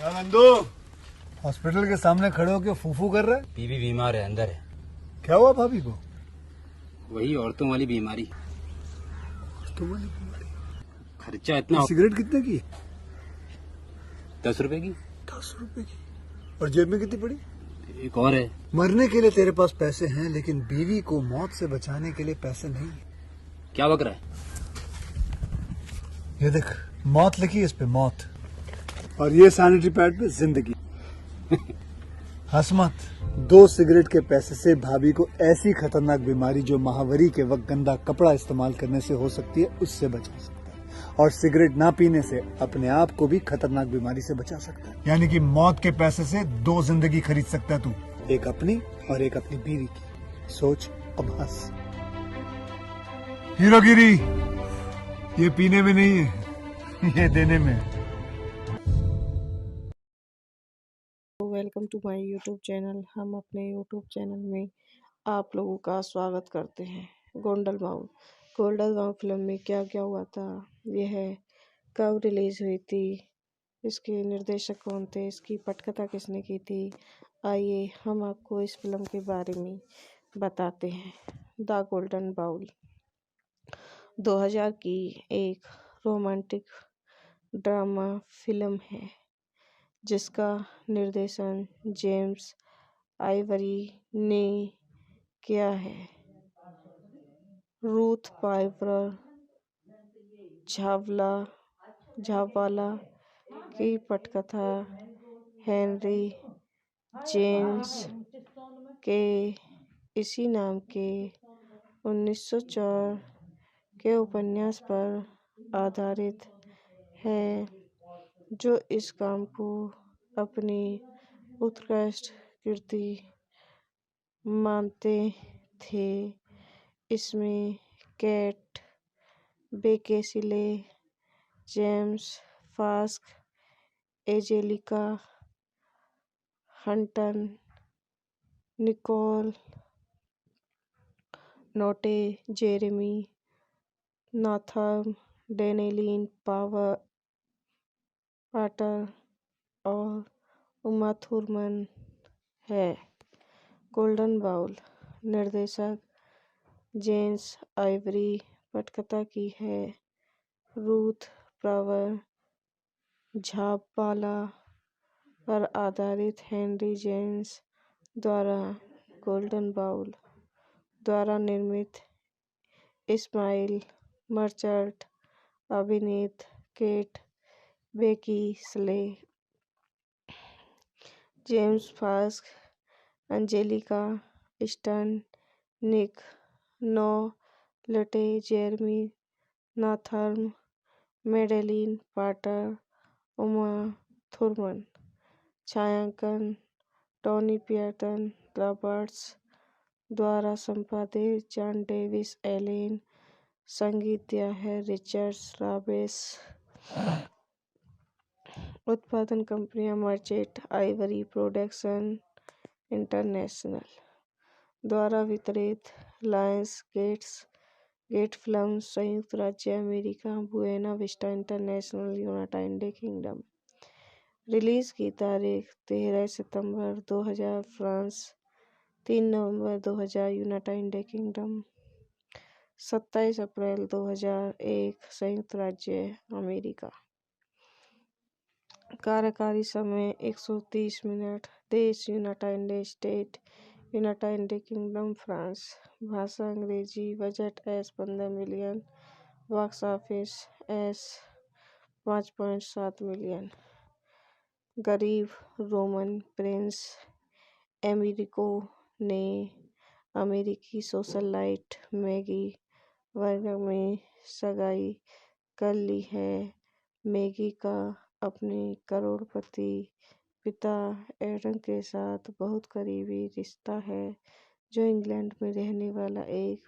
क्या नंदू हॉस्पिटल के सामने खड़े होकर फूफू कर रहा है? बीवी बीमार है, अंदर है। क्या हुआ भाभी को? वही औरतों वाली बीमारी। तुम्हारी बीमारी? खर्चा इतना। सिगरेट कितने की? 10 रुपए की। 10 रुपए की। और जेब में कितनी पड़ी? एक और है। मरने के लिए तेरे पास पैसे हैं, लेकिन बीवी को मौत से बचाने के लिए पैसे नहीं है। क्या बक रहा है? ये देख, मौत लिखी है इस पे, मौत। और ये सैनिटरी पैड पे जिंदगी। हंस मत। 2 सिगरेट के पैसे से भाभी को ऐसी खतरनाक बीमारी जो महावरी के वक्त गंदा कपड़ा इस्तेमाल करने से हो सकती है, उससे बचा सकता है। और सिगरेट ना पीने से अपने आप को भी खतरनाक बीमारी से बचा सकता है। यानी कि मौत के पैसे से 2 जिंदगी खरीद सकता है तू, एक अपनी और एक अपनी बीवी की। सोच, अब हंस। हीरोगिरी ये पीने में नहीं है, ये देने में है। Welcome to my YouTube channel. हम अपने यूट्यूब चैनल में आप लोगों का स्वागत करते हैं। गोल्डन बाउल फिल्म में क्या क्या हुआ था, यह कब रिलीज़ हुई थी, इसके निर्देशक कौन थे, इसकी पटकथा किसने की थी, आइए हम आपको इस फिल्म के बारे में बताते हैं। द गोल्डन बाउल 2000 की एक रोमांटिक ड्रामा फिल्म है जिसका निर्देशन जेम्स आइवरी ने किया है। रूथ पाइपर झावाला की पटकथा हेनरी जेम्स के इसी नाम के 1904 के उपन्यास पर आधारित है, जो इस काम को अपनी उत्कृष्ट कृति मानते थे। इसमें केट बेकेसिले, जेम्स फास्क, Anjelica Huston, Nick Nolte, Jeremy Northam, Madeleine Potter और उमा थुरमन है। गोल्डन बाउल निर्देशक जेम्स आइवरी, पटकथा की है रूथ पावर झापाला पर आधारित हेनरी जेम्स द्वारा गोल्डन बाउल द्वारा निर्मित, इस्माइल मर्चेंट अभिनीत, केट बेकिसले, जेम्स फास्क, Anjelica Huston, Nick Nolte, Jeremy Northam, Madeleine Potter, Uma Thurman. छायांकन टोनी पियर्टन रॉबर्ट्स द्वारा संपादित जॉन डेविस एलेन। संगीत दिया है रिचर्ड राबेस। उत्पादन कंपनियां मर्चेंट आइवरी प्रोडक्शन इंटरनेशनल द्वारा वितरित, लायंस गेट फिल्म्स, संयुक्त राज्य America, Buena Vista International, United Kingdom. Release की तारीख 13 सितंबर 2000 फ्रांस, 3 नवंबर 2000 यूनाइटेड किंगडम, 27 अप्रैल 2001 संयुक्त राज्य अमेरिका। कार्यकारी समय 130 मिनट। देश United State, United Kingdom, France. भाषा अंग्रेजी। Budget $15 million. Box office $5.7 million. गरीब रोमन प्रिंस एमेरिको ने अमेरिकी सोशलाइट मैगी वर्गन में सगाई कर ली है। मैगी का अपने करोड़पति पिता एडम के साथ बहुत करीबी रिश्ता है, जो इंग्लैंड में रहने वाला एक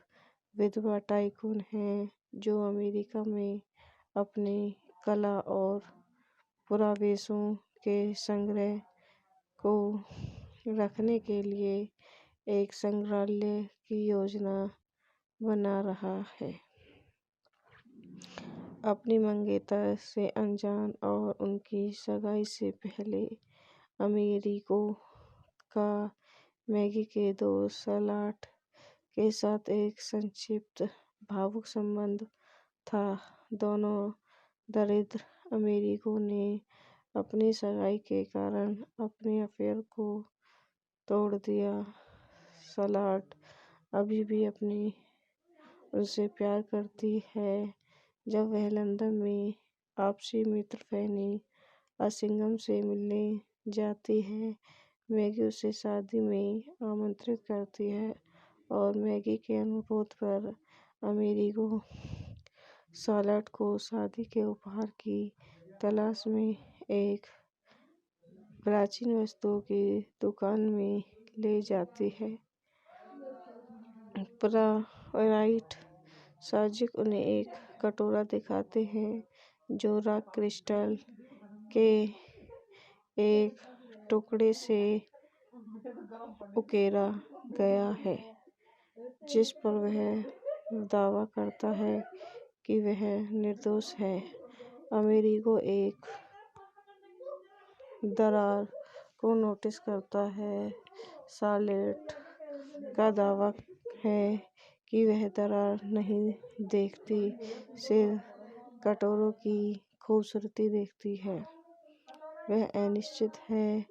विधवा टाइकून है, जो अमेरिका में अपने कला और पुरावेशों के संग्रह को रखने के लिए एक संग्रहालय की योजना बना रहा है। अपनी मंगेतर से अनजान और उनकी सगाई से पहले अमेरिको का मैगी के दोस्त सलाट के साथ एक संक्षिप्त भावुक संबंध था। दोनों दरिद्र अमेरिको ने अपनी सगाई के कारण अपने अफेयर को तोड़ दिया। सलाट अभी भी उनसे प्यार करती है। जब वह लंदन में आपसी मित्र फैनी असिंघम से मिलने जाती है, मैगी उसे शादी में आमंत्रित करती है और मैगी के अनुरोध पर अमेरिको सलाट को शादी के उपहार की तलाश में एक प्राचीन वस्तुओं की दुकान में ले जाती है। प्राइवेट सर्जक उन्हें एक कटोरा दिखाते हैं जो रॉक क्रिस्टल के एक टुकड़े से उकेरा गया है, जिस पर वह दावा करता है कि वह निर्दोष है। अमेरिको एक दरार को नोटिस करता है। शार्लेट का दावा है कि वह दरार नहीं देखती, सिर्फ कटोरों की खूबसूरती देखती है। वह अनिश्चित है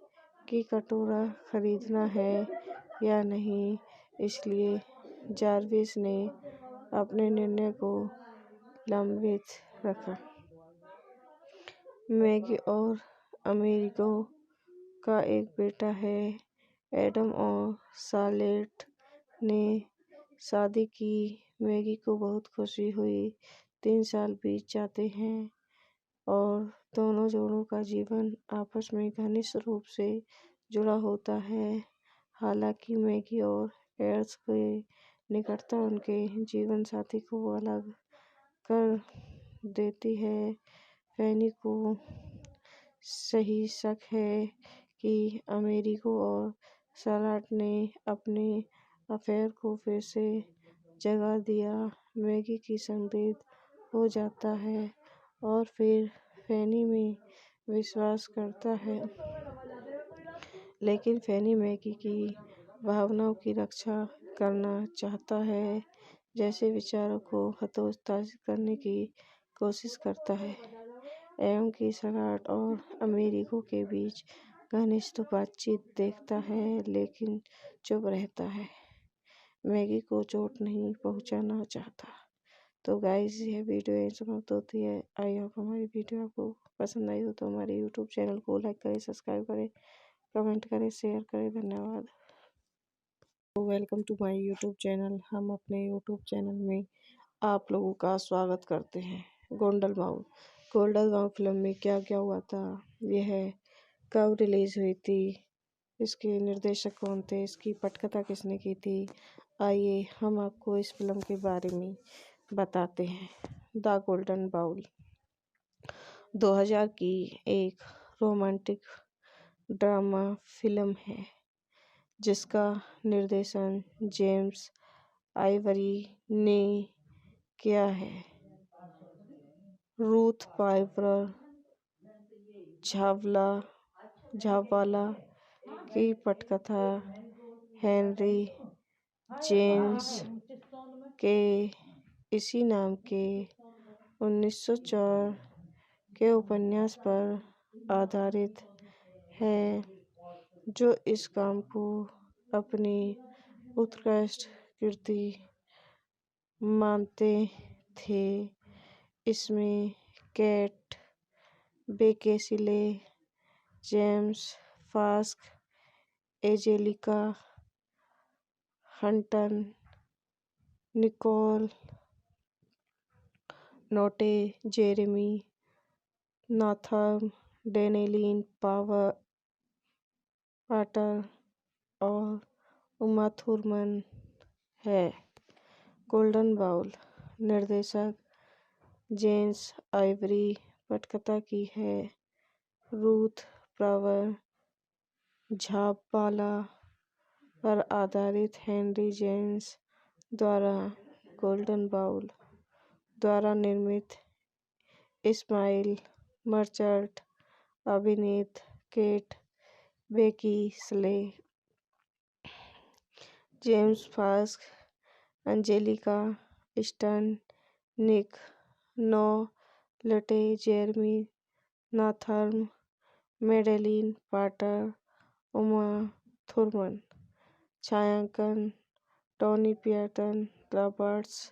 कि कटोरा खरीदना है या नहीं, इसलिए जार्विस ने अपने निर्णय को लंबित रखा। मैगी और अमेरिको का एक बेटा है, एडम, और शार्लेट ने शादी की। मैगी को बहुत खुशी हुई। 3 साल बीत जाते हैं और दोनों जोड़ों का जीवन आपस में घनिष्ठ रूप से जुड़ा होता है। हालांकि मैगी और एड्स की निकटता उनके जीवन साथी को अलग कर देती है। फैनी को सही शक है कि अमेरिको और सलाट ने अपने अफेयर को फिर से जगा दिया। मैगी की संदिग्ध हो जाता है और फिर फैनी में विश्वास करता है, लेकिन फैनी मैगी की भावनाओं की रक्षा करना चाहता है, जैसे विचारों को हतोत्साहित करने की कोशिश करता है। एडम की सलाट और अमेरिको के बीच घनिष्ठ बातचीत देखता है, लेकिन चुप रहता है। मैगी को चोट नहीं पहुंचाना चाहता। तो गाइस, यह वीडियो यहीं समाप्त होती है। आई होप हमारी वीडियो आपको पसंद आई हो तो हमारे यूट्यूब चैनल को लाइक करें, सब्सक्राइब करें, कमेंट करें, शेयर करें। धन्यवाद। Welcome to my YouTube channel. हम अपने यूट्यूब चैनल में आप लोगों का स्वागत करते हैं। गोल्डन बाउल फिल्म में क्या क्या हुआ था, यह कब रिलीज हुई थी, इसके निर्देशक कौन थे, इसकी पटकथा किसने की थी, आइए हम आपको इस फिल्म के बारे में बताते हैं। द गोल्डन बाउल 2000 की एक रोमांटिक ड्रामा फिल्म है जिसका निर्देशन जेम्स आइवरी ने किया है। रूथ पाइपर झावाला की पटकथा हेनरी जेम्स के इसी नाम के 1904 के उपन्यास पर आधारित है, जो इस काम को अपनी उत्कृष्ट कृति मानते थे। इसमें केट बेकिनले, जेम्स फास्क, Anjelica Huston, Nick Nolte, Jeremy Northam, Daniel Potter और उमा थुरमन है। गोल्डन बाउल निर्देशक जेम्स आइवरी, पटकथा की है रूथ पाइपर झावाला पर आधारित हेनरी जेम्स द्वारा गोल्डन बाउल द्वारा निर्मित इस्माइल मर्चेंट, अभिनीत, केट बेकिसले, जेम्स फास्क, Anjelica Huston, Nick Nolte, Jeremy Northam, Madeleine Potter, Uma Thurman. छायांकन टोनी पियर्टन रॉबर्ट्स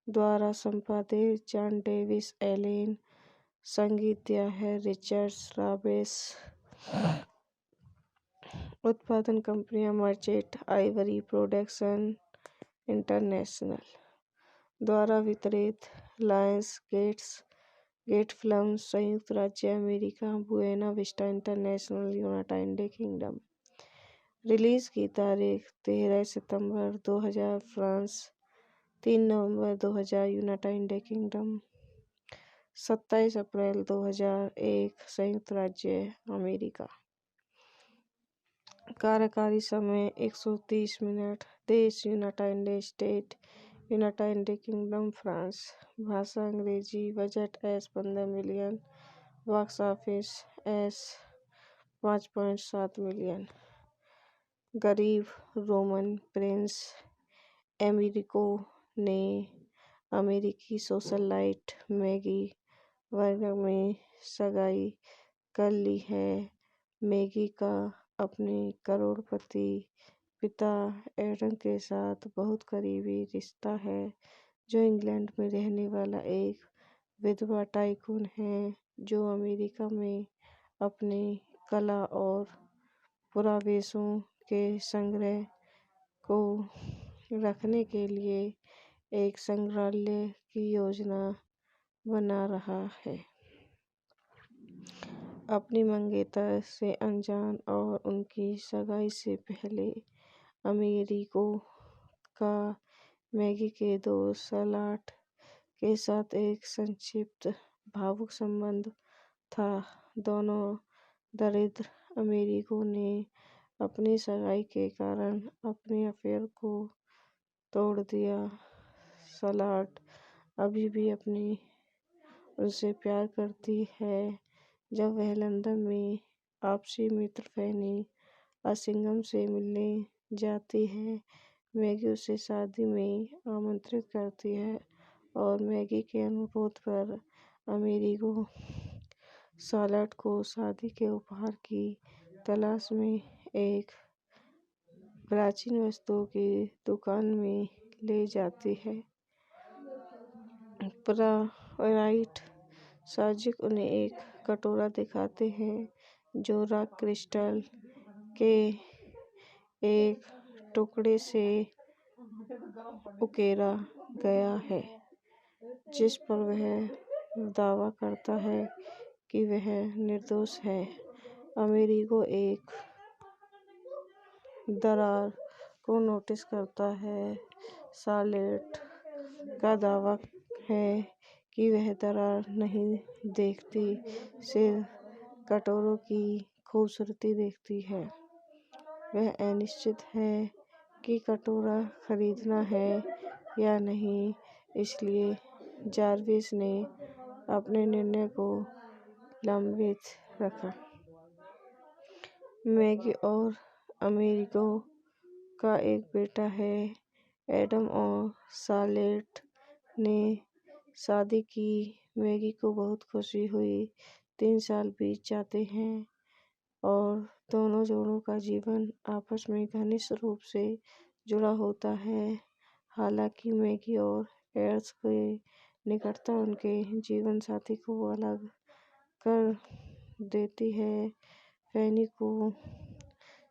द्वारा संपादित जॉन डेविस एलेन। संगीत दिया है रिचर्ड राबेस। उत्पादन कंपनियां मर्चेंट आइवरी प्रोडक्शन इंटरनेशनल द्वारा वितरित। लायंस गेट फिल्म्स, संयुक्त राज्य America, Buena Vista International, United Kingdom. Release की तारीख 13 सितंबर 2000 फ्रांस, 3 नवंबर 2000 यूनाइटेड किंगडम, 27 अप्रैल 2001 संयुक्त राज्य अमेरिका। कार्यकारी समय 130 मिनट। देश United State, United Kingdom, France. भाषा अंग्रेजी। Budget $15 million. Box office $5.7 million. गरीब रोमन प्रिंस एमरिको ने अमेरिकी सोशलाइट मैगी वर्गर में सगाई कर ली है। मैगी का अपने करोड़पति पिता एडम के साथ बहुत करीबी रिश्ता है, जो इंग्लैंड में रहने वाला एक विधवा टाइकून है, जो अमेरिका में अपने कला और पुरावेशों के संग्रह को रखने के लिए एक संग्रहालय की योजना बना रहा है। अपनी मंगेतर से अनजान और उनकी सगाई से पहले अमेरिको का मैगी के दोस्त शार्लट के साथ एक संक्षिप्त भावुक संबंध था। दोनों दरिद्र अमेरिको ने अपनी सगाई के कारण अपने अफेयर को तोड़ दिया। शार्लट अभी भी उनसे प्यार करती है। जब वह लंदन में आपसी मित्र फैनी असिंघम से मिलने जाती है, मैगी उसे शादी में आमंत्रित करती है और मैगी के अनुरोध पर अमेरिको शार्लट को शादी के उपहार की तलाश में एक प्राचीन वस्तुओं की दुकान में ले जाती है। प्राइवेट साजिश उन्हें एक कटोरा दिखाते हैं जो रॉक क्रिस्टल के एक टुकड़े से उकेरा गया है, जिस पर वह दावा करता है कि वह निर्दोष है। अमेरिको एक दरार को नोटिस करता है। शार्लट का दावा है कि वह दरार नहीं देखती, सिर्फ कटोरे की खूबसूरती देखती है। वह अनिश्चित है कि कटोरा खरीदना है या नहीं, इसलिए जार्विस ने अपने निर्णय को लंबित रखा। मैगी और अमेरिको का एक बेटा है। एडम और शार्लट ने शादी की। मैगी को बहुत खुशी हुई। 3 साल बीत जाते हैं और दोनों जोड़ों का जीवन आपस में घनिष्ठ रूप से जुड़ा होता है। हालांकि मैगी और एड्स की निकटता उनके जीवन साथी को अलग कर देती है। फैनी को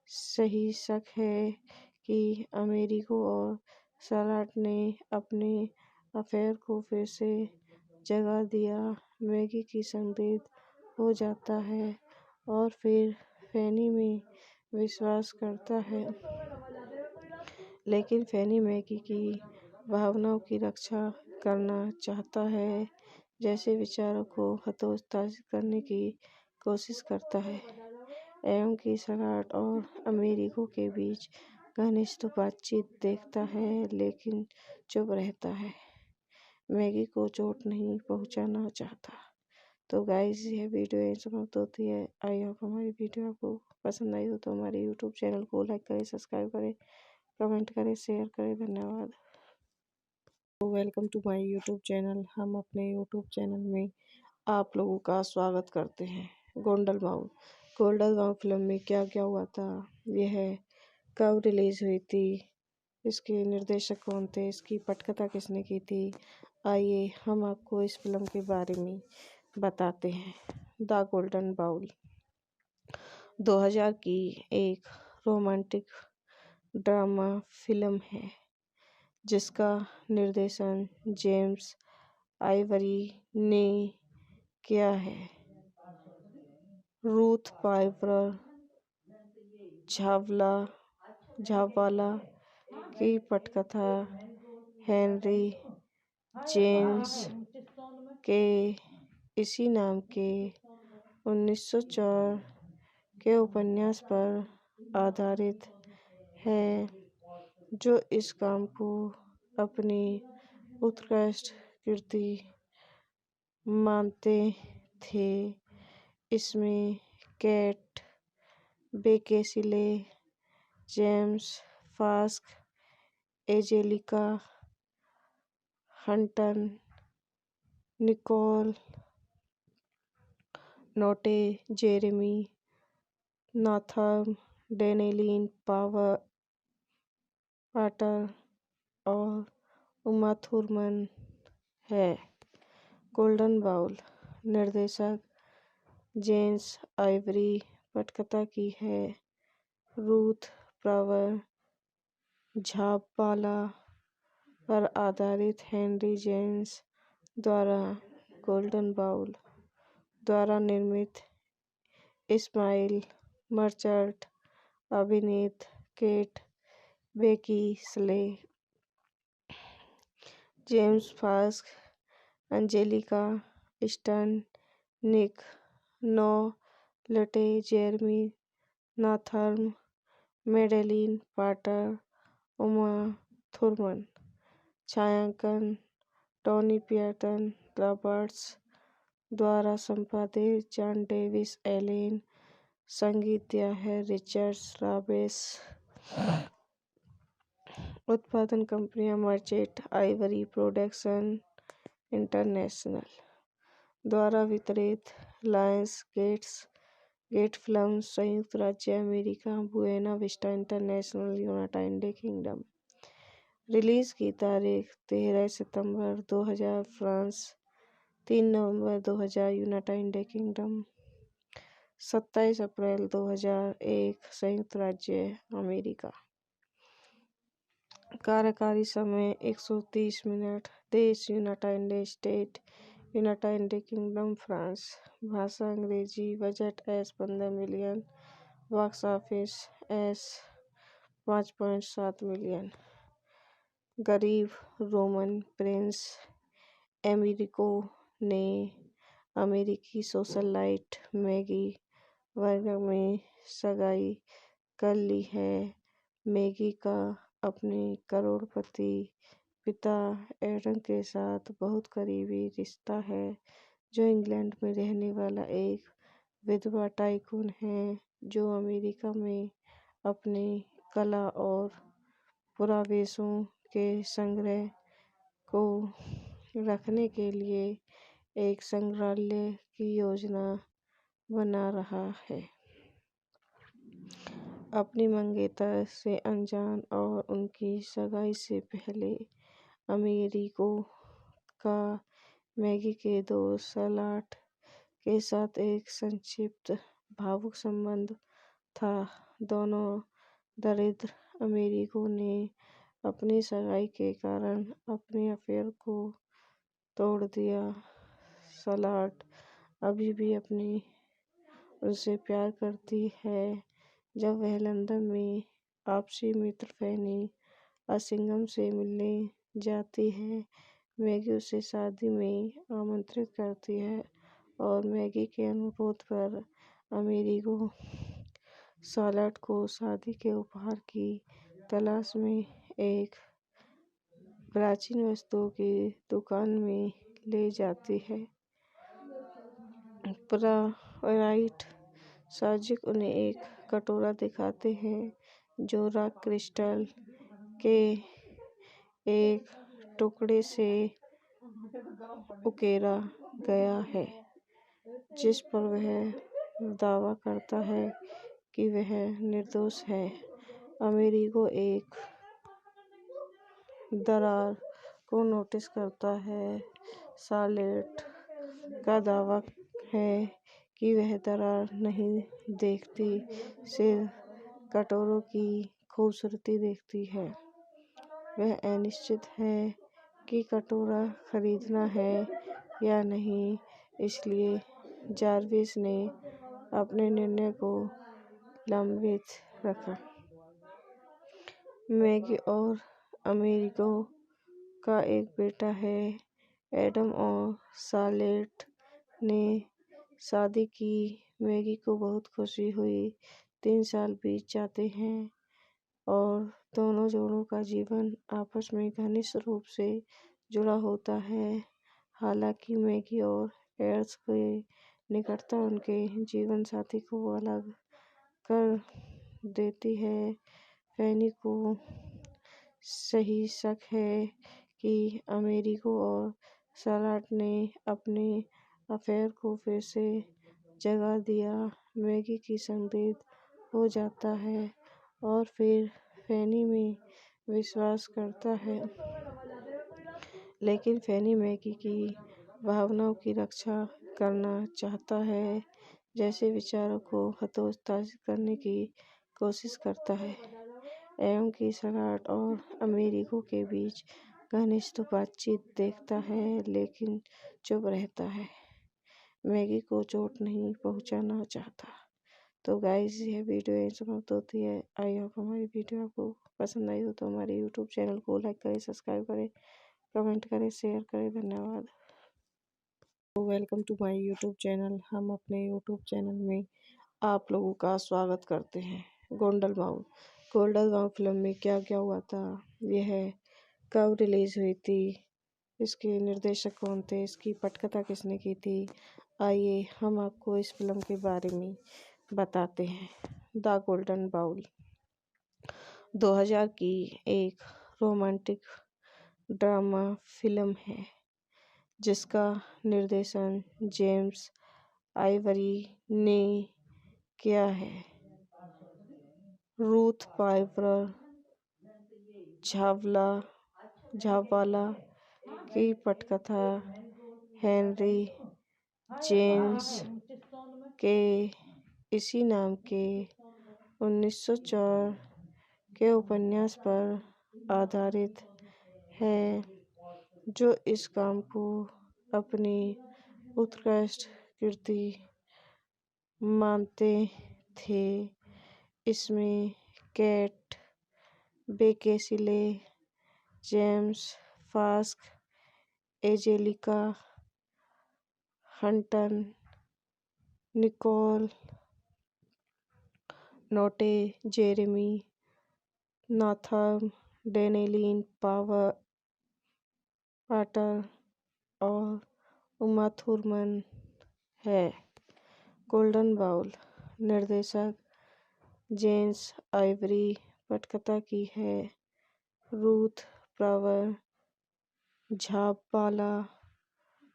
सही शक है कि अमेरिको और शार्लट ने अपने अफेयर को फिर से जगा दिया। मैगी की संदिग्ध हो जाता है और फिर फैनी में विश्वास करता है, लेकिन फैनी मैगी की भावनाओं की रक्षा करना चाहता है, जैसे विचारों को हतोत्साहित करने की कोशिश करता है। एडम की शार्लट और अमेरिको के बीच घनिष्ठ बातचीत देखता है, लेकिन चुप रहता है। मैगी को चोट नहीं पहुंचाना चाहता। तो गाइस ये वीडियो यहीं समाप्त होती है। आई होप हमारी वीडियो आपको पसंद आई हो तो हमारे यूट्यूब चैनल को लाइक करें, सब्सक्राइब करें, कमेंट करें, शेयर करें। धन्यवाद। Welcome to my YouTube channel. हम अपने यूट्यूब चैनल में आप लोगों का स्वागत करते हैं। गोल्डन बाउल फिल्म में क्या क्या हुआ था, यह कब रिलीज हुई थी, इसके निर्देशक कौन थे, इसकी पटकथा किसने की थी, आइए हम आपको इस फिल्म के बारे में बताते हैं। द गोल्डन बाउल 2000 की एक रोमांटिक ड्रामा फिल्म है जिसका निर्देशन जेम्स आइवरी ने किया है। रूथ पाइपर झावाला की पटकथा हेनरी जेम्स के इसी नाम के 1904 के उपन्यास पर आधारित है, जो इस काम को अपनी उत्कृष्ट कृति मानते थे। इसमें केट बेकेसिले, जेम्स फास्क, Anjelica Huston, Nick Nolte, Jeremy Northam, Madeleine Potter और उमा थुरमन है। गोल्डन बाउल निर्देशक जेम्स आइवरी, पटकथा की है रूथ पावर झापाला पर आधारित हेनरी जेम्स द्वारा गोल्डन बाउल द्वारा निर्मित इस्माइल मर्चेंट अभिनीत केट बेकिसले, जेम्स फास्क, Anjelica Huston, Nick Nolte, Jeremy Northam, Madeleine Potter, Uma Thurman. छायांकन टोनी पियर्टन रॉबर्ट्स द्वारा संपादित जॉन डेविस एलेन। संगीत दिया है रिचर्ड राबेस। उत्पादन कंपनियां मर्चेंट आइवरी प्रोडक्शन इंटरनेशनल द्वारा वितरित, लायंस गेट फिल्म्स, संयुक्त राज्य America, Buena Vista International, United Kingdom. Release की तारीख 13 सितंबर 2000 फ्रांस, 3 नवंबर 2000 यूनाइटेड किंगडम, 27 अप्रैल 2001 संयुक्त राज्य अमेरिका। कार्यकारी समय 130 मिनट। देश United State, United Kingdom, France. भाषा अंग्रेजी। Budget $15 million. Box office $5.7 million. गरीब रोमन प्रिंस एमेरिको ने अमेरिकी सोशलाइट मैगी वर्गन में सगाई कर ली है। मैगी का अपने करोड़पति पिता एडम के साथ बहुत करीबी रिश्ता है, जो इंग्लैंड में रहने वाला एक विधवा टाइकून है, जो अमेरिका में अपने कला और पुरावेशों के संग्रह को रखने के लिए एक संग्रहालय की योजना बना रहा है। अपनी मंगेतर से अनजान और उनकी सगाई से पहले अमेरिको का मैगी के दोस्त सलाट के साथ एक संक्षिप्त भावुक संबंध था। दोनों दरिद्र अमेरिको ने अपनी सगाई के कारण अपने अफेयर को तोड़ दिया। सलाट अभी भी उनसे प्यार करती है। जब वह लंदन में आपसी मित्र फैनी असिंघम से मिलने जाती है, मैगी उसे शादी में आमंत्रित करती है और मैगी के अनुरोध पर अमेरिको सलाट को शादी के उपहार की तलाश में एक प्राचीन वस्तुओं की दुकान में ले जाती है। प्राइवेट साजिक उन्हें एक कटोरा दिखाते हैं जो रॉक क्रिस्टल के एक टुकड़े से उकेरा गया है, जिस पर वह दावा करता है कि वह निर्दोष है। अमेरिगो एक दरार को नोटिस करता है। शार्लेट का दावा है कि वह दरार नहीं देखती, सिर्फ कटोरों की खूबसूरती देखती है। वह अनिश्चित है कि कटोरा खरीदना है या नहीं, इसलिए जार्विस ने अपने निर्णय को लंबित रखा। मैगी और अमेरिगो का एक बेटा है। एडम और शार्लेट ने शादी की। मैगी को बहुत खुशी हुई। 3 साल बीत जाते हैं और दोनों जोड़ों का जीवन आपस में घनिष्ठ रूप से जुड़ा होता है। हालांकि मैगी और एड्स की निकटता उनके जीवन साथी को अलग कर देती है। फैनी को सही शक है कि अमेरिगो और शार्लेट ने अपने अफेयर को फिर से जगा दिया। मैगी की संदेह हो जाता है और फिर फैनी में विश्वास करता है, लेकिन फैनी मैगी की भावनाओं की रक्षा करना चाहता है, जैसे विचारों को हतोत्साहित करने की कोशिश करता है। एडम की शार्लेट और अमेरिगो के बीच घनिष्ठ बातचीत देखता है, लेकिन चुप रहता है। मैगी को चोट नहीं पहुंचाना चाहता। तो गाइस, यह वीडियो यहीं समाप्त होती है। आई होप हमारी वीडियो आपको पसंद आई हो तो हमारे यूट्यूब चैनल को लाइक करें, सब्सक्राइब करें, कमेंट करें, शेयर करें। धन्यवाद। Welcome to my YouTube channel. हम अपने यूट्यूब चैनल में आप लोगों का स्वागत करते हैं। गोल्डन बाउल फिल्म में क्या क्या हुआ था, यह कब रिलीज हुई थी, इसके निर्देशक कौन थे, इसकी पटकथा किसने की थी, आइए हम आपको इस फिल्म के बारे में बताते हैं। द गोल्डन बाउल 2000 की एक रोमांटिक ड्रामा फिल्म है जिसका निर्देशन जेम्स आइवरी ने किया है। रूथ पाइपर झावाला की पटकथा हेनरी जेम्स के इसी नाम के 1904 के उपन्यास पर आधारित है, जो इस काम को अपनी उत्कृष्ट कृति मानते थे। इसमें केट बेकिनले, जेम्स फास्क, Anjelica Huston, Nick Nolte, Jeremy Northam, Daniel Potter और उमा थुरमन है। गोल्डन बाउल निर्देशक जेम्स आइवरी, पटकथा की है रूथ पाइपर झावाला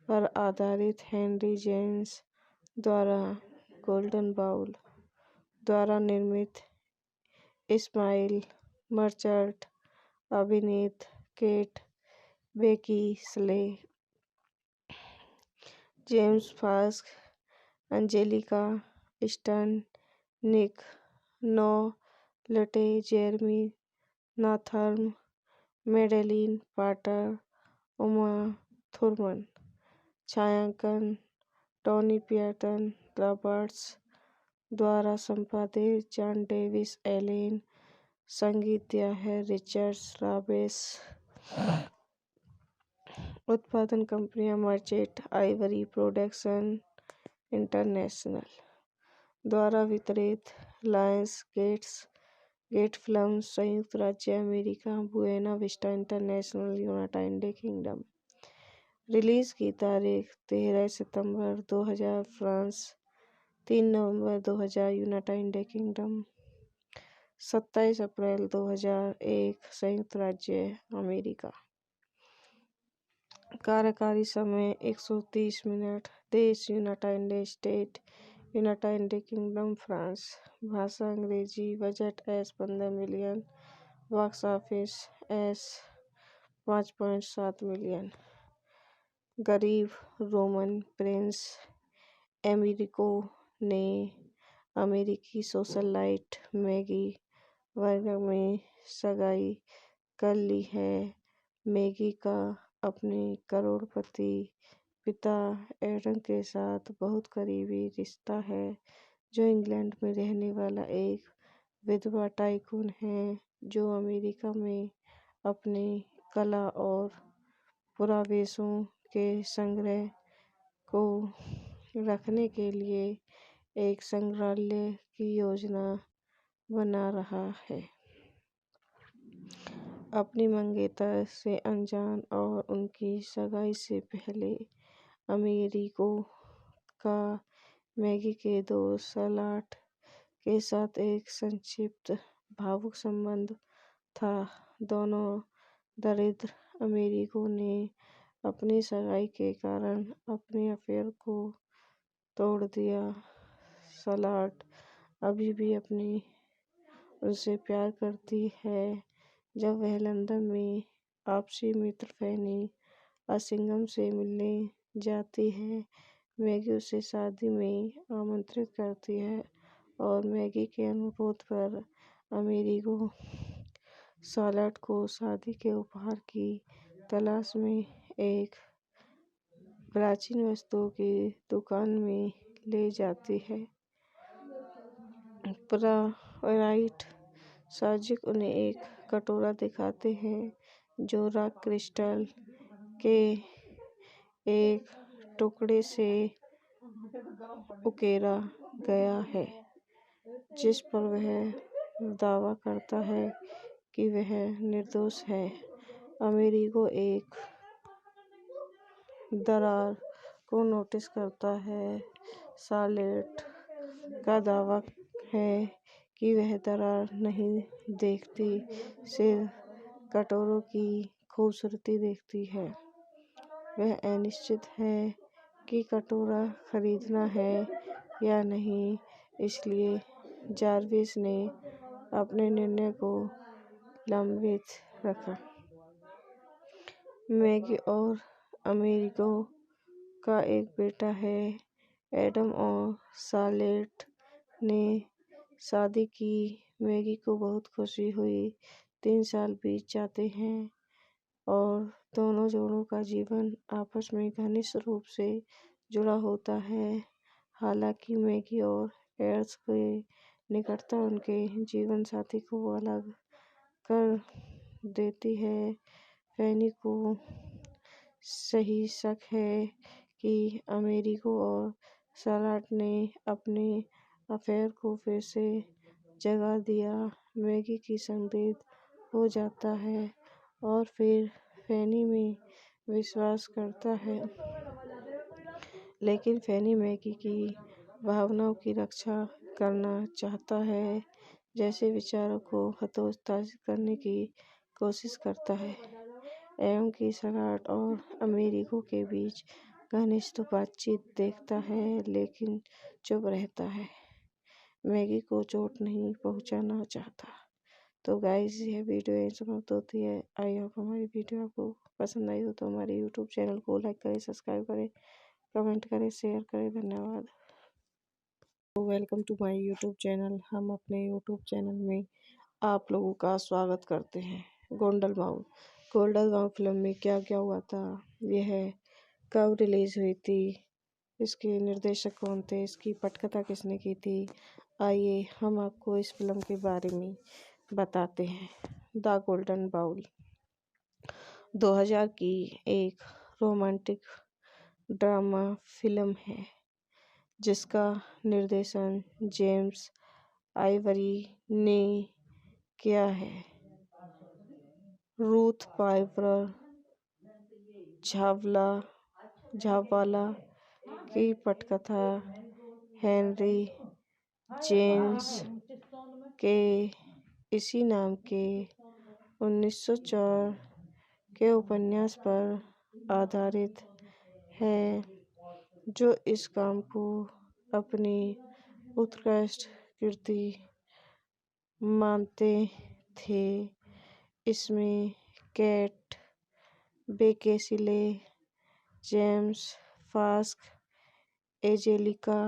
पर आधारित हेनरी जेम्स द्वारा। गोल्डन बाउल द्वारा निर्मित, इस्माइल मर्चेंट अभिनीत, केट बेकिनले, जेम्स फास्क, Anjelica Huston, Nick Nolte, Jeremy Northam, Daniel Potter, Uma Thurman. छायांकन टोनी पियर्टन रॉबर्ट्स द्वारा संपादित, जॉन डेविस एलेन। संगीत दिया है रिचर्ड रावेस। उत्पादन कंपनियां मर्चेंट आइवरी प्रोडक्शन इंटरनेशनल द्वारा वितरित, लायंस गेट फिल्म्स, संयुक्त राज्य America, Buena Vista International, United Kingdom. Release की तारीख 13 सितंबर 2000 फ्रांस, 3 नवंबर 2000 यूनाइटेड किंगडम, 27 अप्रैल 2001 संयुक्त राज्य अमेरिका। कार्यकारी समय 130 मिनट। देश United State, United Kingdom, France. भाषा अंग्रेजी। Budget S 15 million. Box office S 5.7 million. गरीब रोमन प्रिंस एमेरिको ने अमेरिकी सोशलाइट मैगी वर्गर में सगाई कर ली है। मैगी का अपने करोड़पति पिता एडम के साथ बहुत करीबी रिश्ता है, जो इंग्लैंड में रहने वाला एक विधवा टाइकून है, जो अमेरिका में अपने कला और पुरावेशों के संग्रह को रखने के लिए एक संग्रहालय की योजना बना रहा है। अपनी मंगेतर से अनजान और उनकी सगाई से पहले अमेरिको का मैगी के दोस्त सलाट के साथ एक संक्षिप्त भावुक संबंध था। दोनों दरिद्र अमेरिको ने अपनी सगाई के कारण अपने अफेयर को तोड़ दिया। सलाट अभी भी उनसे प्यार करती है। जब वह लंदन में आपसी मित्र फैनी असिंघम से मिलने जाती है, मैगी उसे शादी में आमंत्रित करती है और मैगी के अनुरोध पर अमेरिको सलाट को शादी के उपहार की तलाश में एक प्राचीन वस्तुओं की दुकान में ले जाती है। प्राइवेट सर्जक उन्हें एक कटोरा दिखाते हैं जो रॉक क्रिस्टल के एक टुकड़े से उकेरा गया है, जिस पर वह दावा करता है कि वह निर्दोष है। अमेरिको एक दरार को नोटिस करता है। शार्लेट का दावा है कि वह दरार नहीं देखती, सिर्फ कटोरों की खूबसूरती देखती है। वह अनिश्चित है कि कटोरा खरीदना है या नहीं, इसलिए जार्विस ने अपने निर्णय को लंबित रखा। मैगी और अमेरिको का एक बेटा है। एडम और शार्लेट ने शादी की। मैगी को बहुत खुशी हुई। 3 साल बीत जाते हैं और दोनों जोड़ों का जीवन आपस में घनिष्ठ रूप से जुड़ा होता है। हालांकि मैगी और एड्स की निकटता उनके जीवन साथी को अलग कर देती है। फैनी को सही शक है कि अमेरिको और सलाट ने अपने अफेयर को फिर से जगा दिया। मैगी की संदेह हो जाता है और फिर फैनी में विश्वास करता है, लेकिन फैनी मैगी की भावनाओं की रक्षा करना चाहता है, जैसे विचारों को हतोत्साहित करने की कोशिश करता है। एवं की सलाट और अमेरिको के बीच घनिष्ठ बातचीत देखता है, लेकिन चुप रहता है। मैगी को चोट नहीं पहुंचाना चाहता। तो गाइस, यह वीडियो यहीं समाप्त होती है। आई होप हमारी वीडियो आपको पसंद आई हो तो हमारे यूट्यूब चैनल को लाइक करें, सब्सक्राइब करें, कमेंट करें, शेयर करें। धन्यवाद। Welcome to my YouTube channel. हम अपने यूट्यूब चैनल में आप लोगों का स्वागत करते हैं। गोल्डन बाउल फिल्म में क्या क्या हुआ था, यह कब रिलीज हुई थी, इसके निर्देशक कौन थे, इसकी पटकथा किसने की थी, आइए हम आपको इस फिल्म के बारे में बताते हैं। द गोल्डन बाउल 2000 की एक रोमांटिक ड्रामा फिल्म है, जिसका निर्देशन जेम्स आइवरी ने किया है। रूथ पाइपर, झावला झापाला की पटकथा हेनरी जेम्स के इसी नाम के 1904 के उपन्यास पर आधारित है, जो इस काम को अपनी उत्कृष्ट कृति मानते थे। इसमें केट बेकिंसले, जेम्स फास्क, Anjelica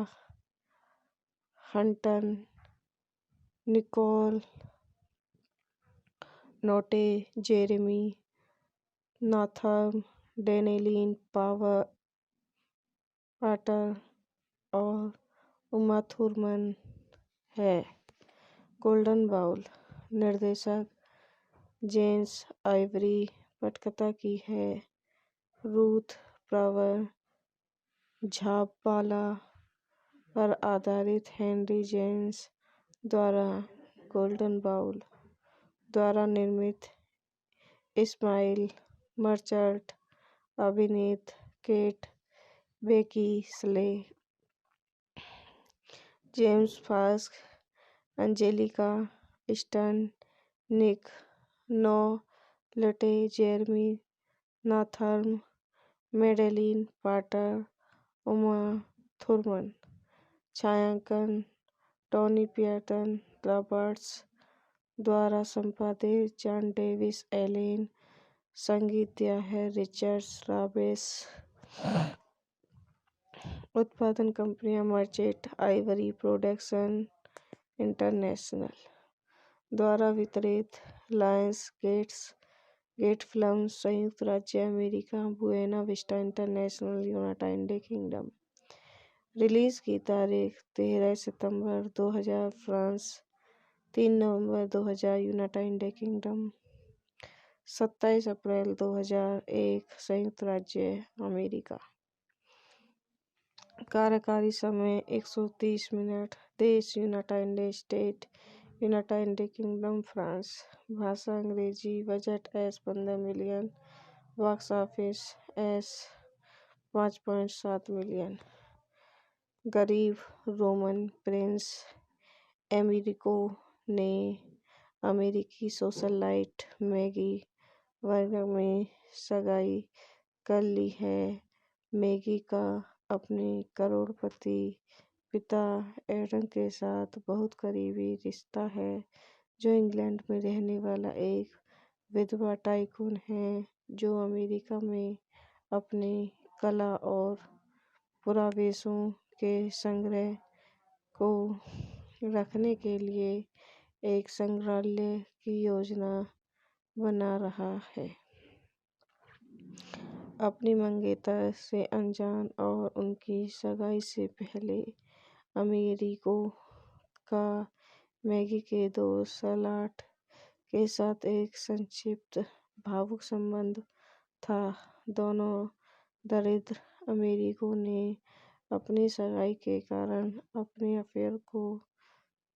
Huston, Nick Nolte, Jeremy Northam, Daniel Potter और उमा थुरमन है। गोल्डन बाउल निर्देशक जेम्स आइवरी, पटकथा की है रूथ प्रावर, झापाला पर आधारित हेनरी जेम्स द्वारा गोल्डन बाउल द्वारा निर्मित, इस्माइल मर्चेंट अभिनीत, केट बेकिंसले, जेम्स फास्क, Anjelica Huston, Nick Nolte, Jeremy Northam, Daniel Potter, Uma Thurman. छायांकन टोनी पियर्टन रॉबर्ट्स द्वारा संपादित, जॉन डेविस एलेन। संगीत दिया है रिचर्ड रावेस। उत्पादन कंपनियां मर्चेंट आइवरी प्रोडक्शन इंटरनेशनल द्वारा वितरित, लायंस गेट फिल्म्स, संयुक्त राज्य America, Buena Vista International, United Kingdom. Release की तारीख 13 सितंबर 2000 फ्रांस, 3 नवंबर 2000 यूनाइटेड किंगडम, 27 अप्रैल 2001 संयुक्त राज्य अमेरिका। कार्यकारी समय 130 मिनट। देश United State, United Kingdom, France. भाषा अंग्रेजी। Budget $15 million. Box office $5.7 million. गरीब रोमन प्रिंस एमरिको ने अमेरिकी सोशलाइट मैगी वर्गर में सगाई कर ली है। मैगी का अपने करोड़पति पिता एडम के साथ बहुत करीबी रिश्ता है, जो इंग्लैंड में रहने वाला एक विधवा टाइकून है, जो अमेरिका में अपने कला और पुरावेशों के संग्रह को रखने के लिए एक संग्रहालय की योजना बना रहा है। अपनी मंगेतर से अनजान और उनकी सगाई से पहले, अमेरिको का मैगी के दोस्त शार्लट के साथ एक संक्षिप्त भावुक संबंध था। दोनों दरिद्र अमेरिको ने अपनी सगाई के कारण अपने अफेयर को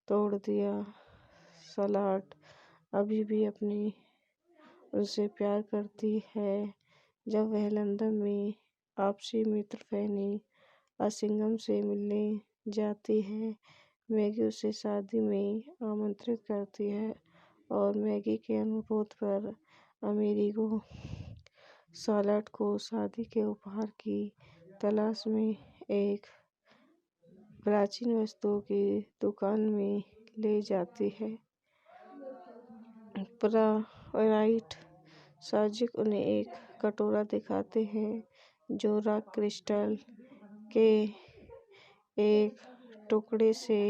तोड़ दिया। शार्लट अभी भी उनसे प्यार करती है। जब वह लंदन में आपसी मित्र फैनी असिंघम से मिलने जाती है, मैगी उसे शादी में आमंत्रित करती है और मैगी के अनुरोध पर अमेरिको शार्लट को शादी के उपहार की तलाश में एक प्राचीन वस्तुओं की दुकान में ले जाती है। प्राइवेट सर्जक उन्हें एक कटोरा दिखाते हैं, जो रॉक क्रिस्टल के एक टुकड़े से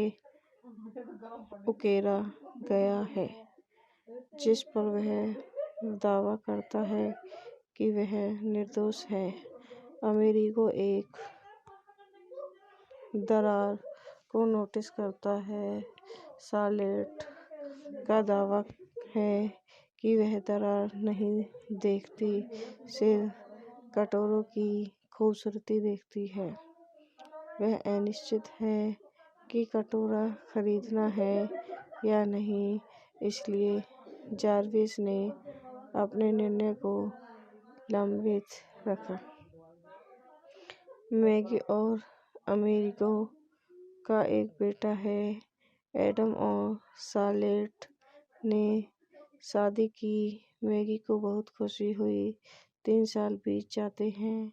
उकेरा गया है, जिस पर वह दावा करता है कि वह निर्दोष है। अमेरिको एक दरार को नोटिस करता है। शार्लट का दावा है कि वह दरार नहीं देखती, सिर्फ कटोरे की खूबसूरती देखती है। वह अनिश्चित है कि कटोरा खरीदना है या नहीं, इसलिए जार्विस ने अपने निर्णय को लंबित रखा। मैगी और अमेरिको का एक बेटा है। एडम और शार्लेट ने शादी की। मैगी को बहुत खुशी हुई। 3 साल बीत जाते हैं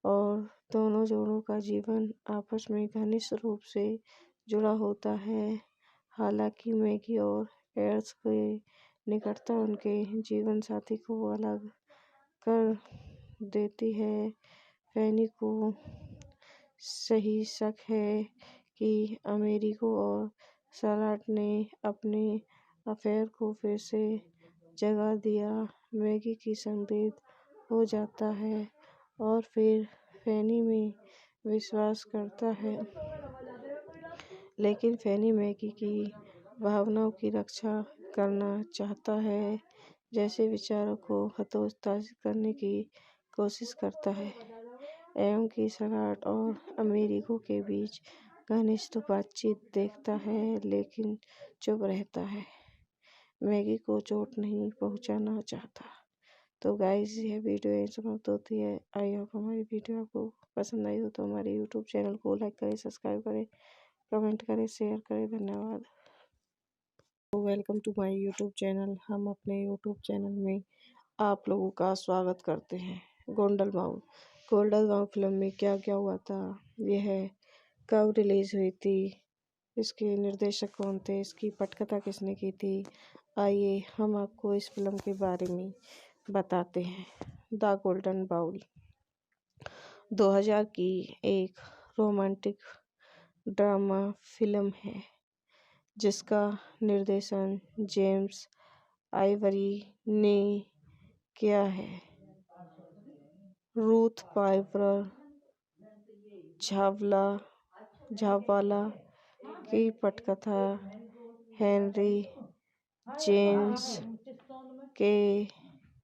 और दोनों जोड़ों का जीवन आपस में घनिष्ठ रूप से जुड़ा होता है। हालांकि मैगी और एड्स की निकटता उनके जीवन साथी को अलग कर देती है। फैनी को सही शक है कि अमेरिको और शार्लेट ने अपने अफेयर को फिर से जगा दिया। मैगी की संदिग्ध हो जाता है और फिर फैनी में विश्वास करता है, लेकिन फैनी मैगी की भावनाओं की रक्षा करना चाहता है, जैसे विचारों को हतोत्साहित करने की कोशिश करता है। एडम की शार्लेट और अमेरिको के बीच घनिष्ठ बातचीत देखता है, लेकिन चुप रहता है। मैगी को चोट नहीं पहुंचाना चाहता। तो गाइस, यह वीडियो यहीं समाप्त होती है। आई होप हमारी वीडियो आपको पसंद आई हो तो हमारे यूट्यूब चैनल को लाइक करें, सब्सक्राइब करें, कमेंट करें, शेयर करें। धन्यवाद। Welcome to my YouTube channel. हम अपने यूट्यूब चैनल में आप लोगों का स्वागत करते हैं। गोल्डन बाउल फिल्म में क्या क्या हुआ था, यह कब रिलीज हुई थी, इसके निर्देशक कौन थे, इसकी पटकथा किसने की थी, आइए हम आपको इस फिल्म के बारे में बताते हैं। द गोल्डन बाउल 2000 की एक रोमांटिक ड्रामा फिल्म है जिसका निर्देशन जेम्स आइवरी ने किया है। रूथ पाइपर झावाला की पटकथा हेनरी जेम्स के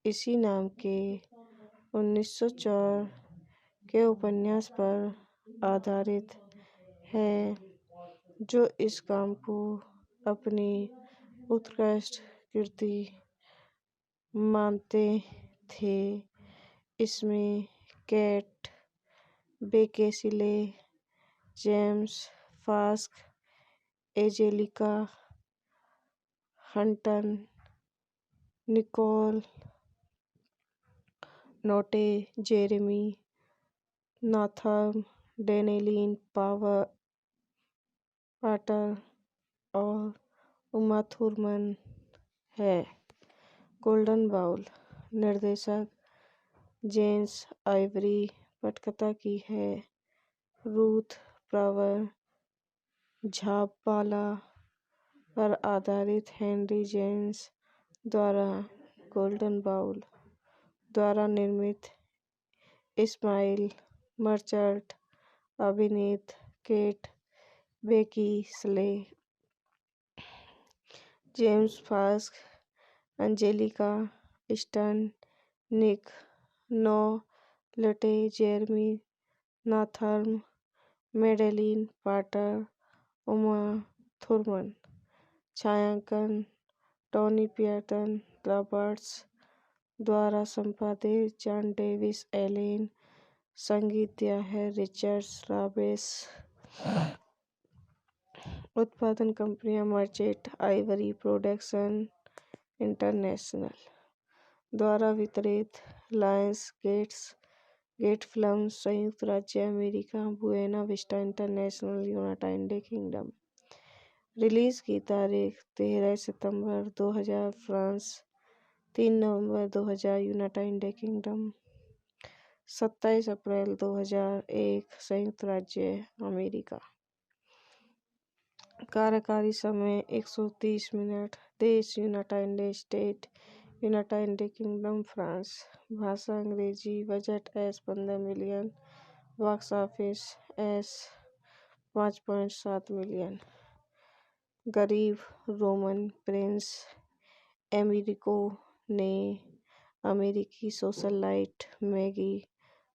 इसी नाम के 1904 के उपन्यास पर आधारित है, जो इस काम को अपनी उत्कृष्ट कृति मानते थे। इसमें केट बेकिनले, जेम्स फास्क, Anjelica Huston, Nick Nolte, Jeremy Northam, Daniel Potter और उमा थुरमन है। गोल्डन बाउल निर्देशक जेम्स आइवरी, पटकथा की है रूथ पाइपर झावाला पर आधारित हेनरी जेम्स द्वारा। गोल्डन बाउल द्वारा निर्मित, इस्माइल मर्चेंट अभिनीत, केट बेकिनले, जेम्स फास्क, Anjelica Huston, Nick Nolte, Jeremy Northam, Daniel Potter, Uma Thurman. छायांकन टोनी पियर्टन रॉबर्ट्स द्वारा संपादित, जॉन डेविस एलेन। संगीत दिया है रिचर्ड रावेस। उत्पादन कंपनियां मर्चेंट आइवरी प्रोडक्शन इंटरनेशनल द्वारा वितरित, लायंस गेट फिल्म्स, संयुक्त राज्य America, Buena Vista International, United Kingdom. Release की तारीख 13 सितंबर 2000 फ्रांस, 3 नवंबर 2000 यूनाइटेड किंगडम, 27 अप्रैल 2001 संयुक्त राज्य अमेरिका। कार्यकारी समय 130 मिनट। देश United State, United Kingdom, France. भाषा अंग्रेजी। Budget $15 million. Box office $5.7 million. गरीब रोमन प्रिंस एमरिको ने अमेरिकी सोशलाइट मैगी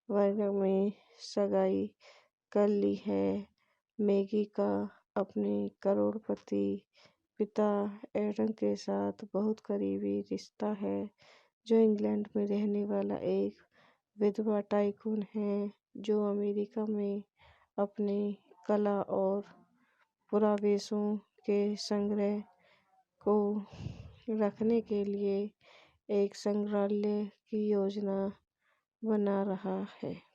वर्गर में सगाई कर ली है। मैगी का अपने करोड़पति पिता एडम के साथ बहुत करीबी रिश्ता है, जो इंग्लैंड में रहने वाला एक विधवा टाइकून है। जो अमेरिका में अपनी कला और पुरावेशों के संग्रह को रखने के लिए एक संग्रहालय की योजना बना रहा है।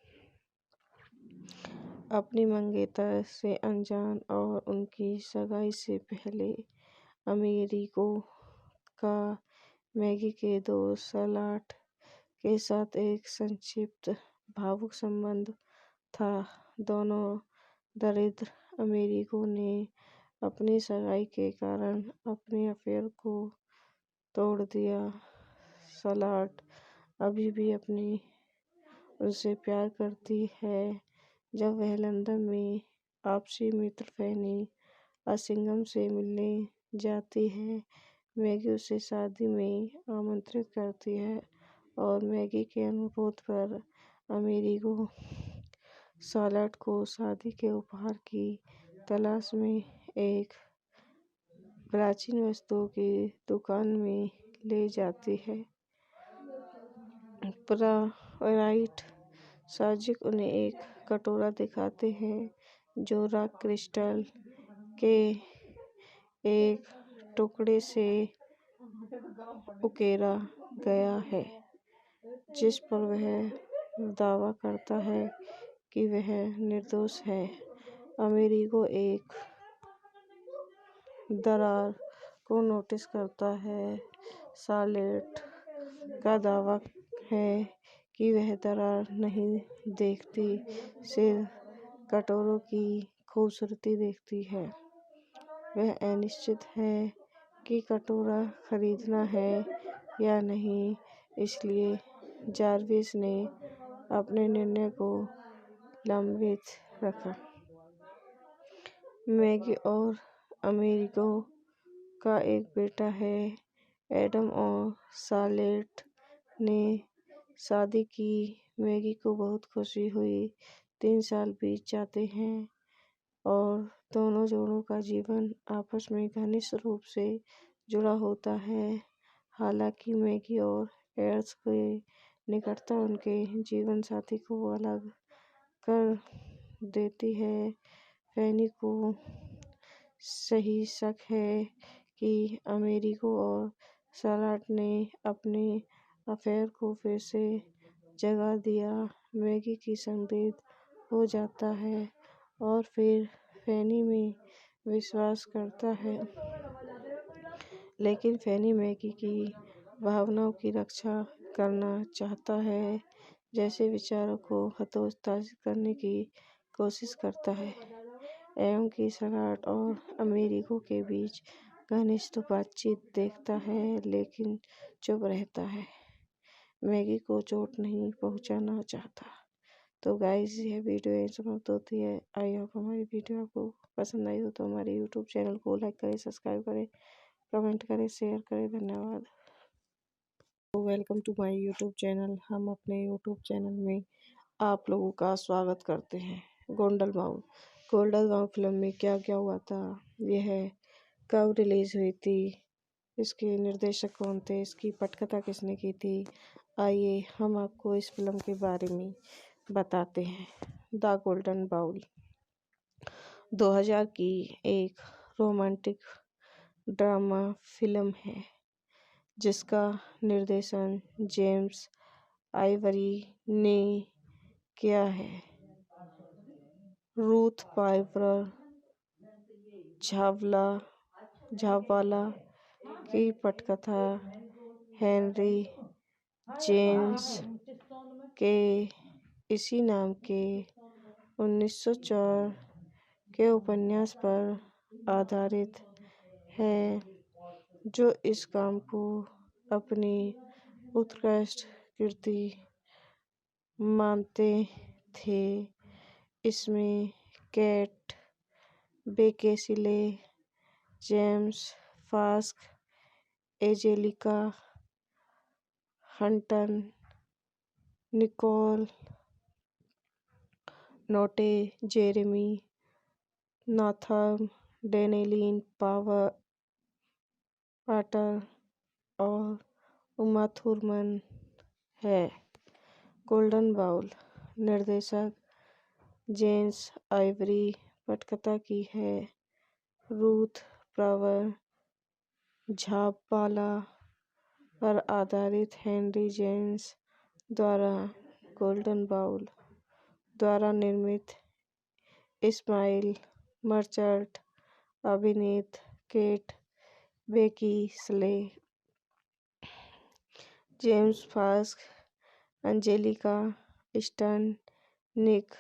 अपनी मंगेतर से अनजान और उनकी सगाई से पहले अमेरिको का मैगी के दोस्त सलाट के साथ एक संक्षिप्त भावुक संबंध था। दोनों दरिद्र अमेरिको ने अपनी सगाई के कारण अपने अफेयर को तोड़ दिया। सलाट अभी भी अपनी उनसे प्यार करती है। जब वह लंदन में आपसी मित्र फैनी असिंघम से मिलने जाती है, मैगी उसे शादी में आमंत्रित करती है और मैगी के अनुरोध पर अमेरिको सलाट को शादी के उपहार की तलाश में एक प्राचीन वस्तुओं की दुकान में ले जाती है। प्राइवेट सर्जक उन्हें एक कटोरा दिखाते हैं जो रॉक क्रिस्टल के एक टुकड़े से उकेरा गया है, जिस पर वह दावा करता है कि वह निर्दोष है। अमेरिको एक दरार को नोटिस करता है। सालेट का दावा है कि वह दरार नहीं देखती, सिर्फ कटोरों की खूबसूरती देखती है। वह अनिश्चित है कि कटोरा खरीदना है या नहीं, इसलिए जार्विस ने अपने निर्णय को लंबित रखा। मैगी और अमेरिको का एक बेटा है, एडम, और सालेट ने शादी की। मैगी को बहुत खुशी हुई। 3 साल बीत जाते हैं और दोनों जोड़ों का जीवन आपस में घनिष्ठ रूप से जुड़ा होता है। हालांकि मैगी और एड्स की निकटता उनके जीवन साथी को अलग कर देती है। फैनी को सही शक है कि अमेरिको और सलाट ने अपने अफेयर को फिर से जगा दिया। मैगी की संदेह हो जाता है और फिर फैनी में विश्वास करता है, लेकिन फैनी मैगी की भावनाओं की रक्षा करना चाहता है, जैसे विचारों को हतोत्साहित करने की कोशिश करता है। एवं की सलाट और अमेरिको के बीच घनिष्ठ बातचीत देखता है, लेकिन चुप रहता है। मैगी को चोट नहीं पहुंचाना चाहता। तो गाइस, यह वीडियो यहीं समाप्त होती है। आई होप हमारी वीडियो आपको पसंद आई हो तो हमारे यूट्यूब चैनल को लाइक करें, सब्सक्राइब करें, कमेंट करें, शेयर करें। धन्यवाद। Welcome to my YouTube channel. हम अपने यूट्यूब चैनल में आप लोगों का स्वागत करते हैं। गोल्डन बाउल फिल्म में क्या क्या हुआ था, यह कब रिलीज हुई थी, इसके निर्देशक कौन थे, इसकी पटकथा किसने की थी, आइए हम आपको इस फिल्म के बारे में बताते हैं। द गोल्डन बाउल 2000 की एक रोमांटिक ड्रामा फिल्म है जिसका निर्देशन जेम्स आइवरी ने किया है। रूथ पाइपर झावाला की पटकथा हेनरी जेम्स के इसी नाम के 1904 के उपन्यास पर आधारित है, जो इस काम को अपनी उत्कृष्ट कृति मानते थे। इसमें केट बेकिनले, जेम्स फास्क, Anjelica Huston, Nick Nolte, Jeremy Northam, Daniel Potter और उमा थुरमन है। गोल्डन बाउल निर्देशक जेम्स आइवरी पटकथा की है। रूथ प्रावर झापाला पर आधारित हेनरी जेम्स द्वारा गोल्डन बाउल द्वारा निर्मित। इस्माइल मर्चेंट अभिनीत। केट बेकिसले, जेम्स फास्क, Anjelica Huston, Nick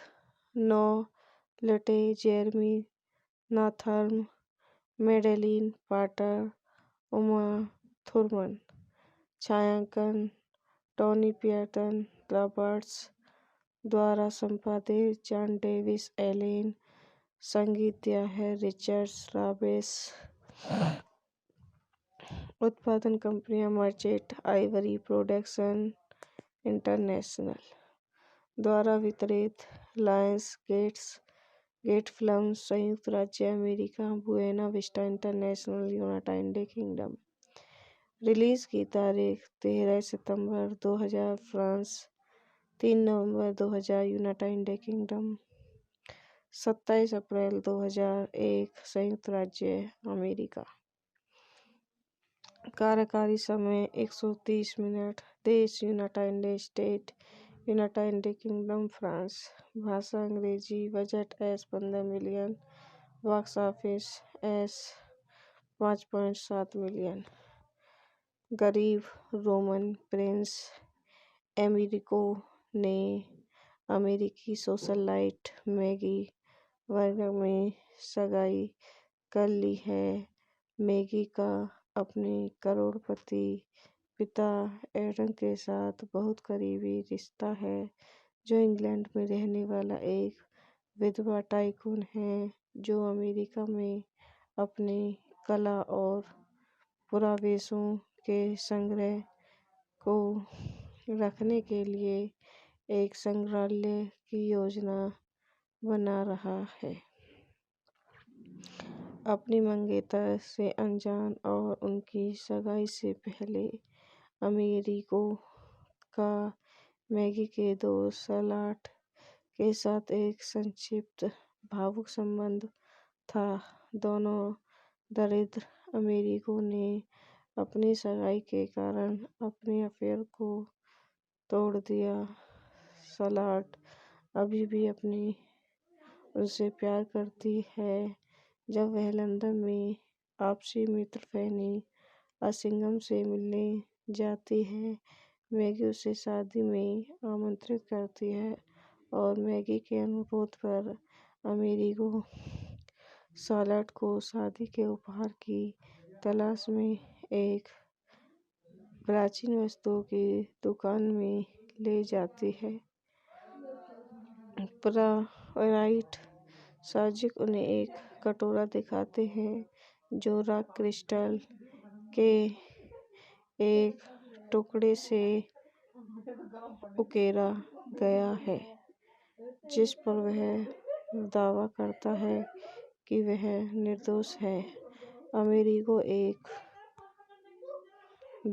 Nolte, Jeremy Northam, Madeleine Potter, Uma Thurman. छायांकन टोनी पियर्टन रॉबर्ट्स द्वारा संपादित। John Davis Allen. संगीत दिया है रिचर्ड राबेस। उत्पादन कंपनियां मर्चेंट आइवरी प्रोडक्शन इंटरनेशनल द्वारा वितरित। लायंस गेट फिल्म्स, संयुक्त राज्य America, Buena Vista International, United Kingdom. Release की तारीख 13 सितंबर 2000 फ्रांस, 3 नवंबर 2000 यूनाइटेड किंगडम, 27 अप्रैल 2001 संयुक्त राज्य अमेरिका। कार्यकारी समय 130 मिनट। देश United State, United Kingdom, France. भाषा अंग्रेजी। Budget $15 million. Box office $5.7 million. गरीब रोमन प्रिंस एमेरिको ने अमेरिकी सोशलाइट मैगी वर्गर में सगाई कर ली है। मैगी का अपने करोड़पति पिता एडम के साथ बहुत करीबी रिश्ता है, जो इंग्लैंड में रहने वाला एक विधवा टाइकून है, जो अमेरिका में अपने कला और पुरावेशों के संग्रह को रखने के लिए एक संग्रहालय की योजना बना रहा है। अपनी मंगेतर से अनजान और उनकी सगाई से पहले, अमेरिको का मैगी के दोस्त शार्लट के साथ एक संक्षिप्त भावुक संबंध था। दोनों दरिद्र अमेरिको ने अपनी सगाई के कारण अपने अफेयर को तोड़ दिया। शार्लट अभी भी उनसे प्यार करती है। जब वह लंदन में आपसी मित्र फैनी असिंघम से मिलने जाती है, मैगी उसे शादी में आमंत्रित करती है और मैगी के अनुरोध पर अमेरिको शार्लट को शादी के उपहार की तलाश में एक प्राचीन वस्तुओं की दुकान में ले जाती है। प्राइवेट सर्जक उन्हें एक कटोरा दिखाते हैं जो रॉक क्रिस्टल के एक टुकड़े से उकेरा गया है, जिस पर वह दावा करता है कि वह निर्दोष है। अमेरिको एक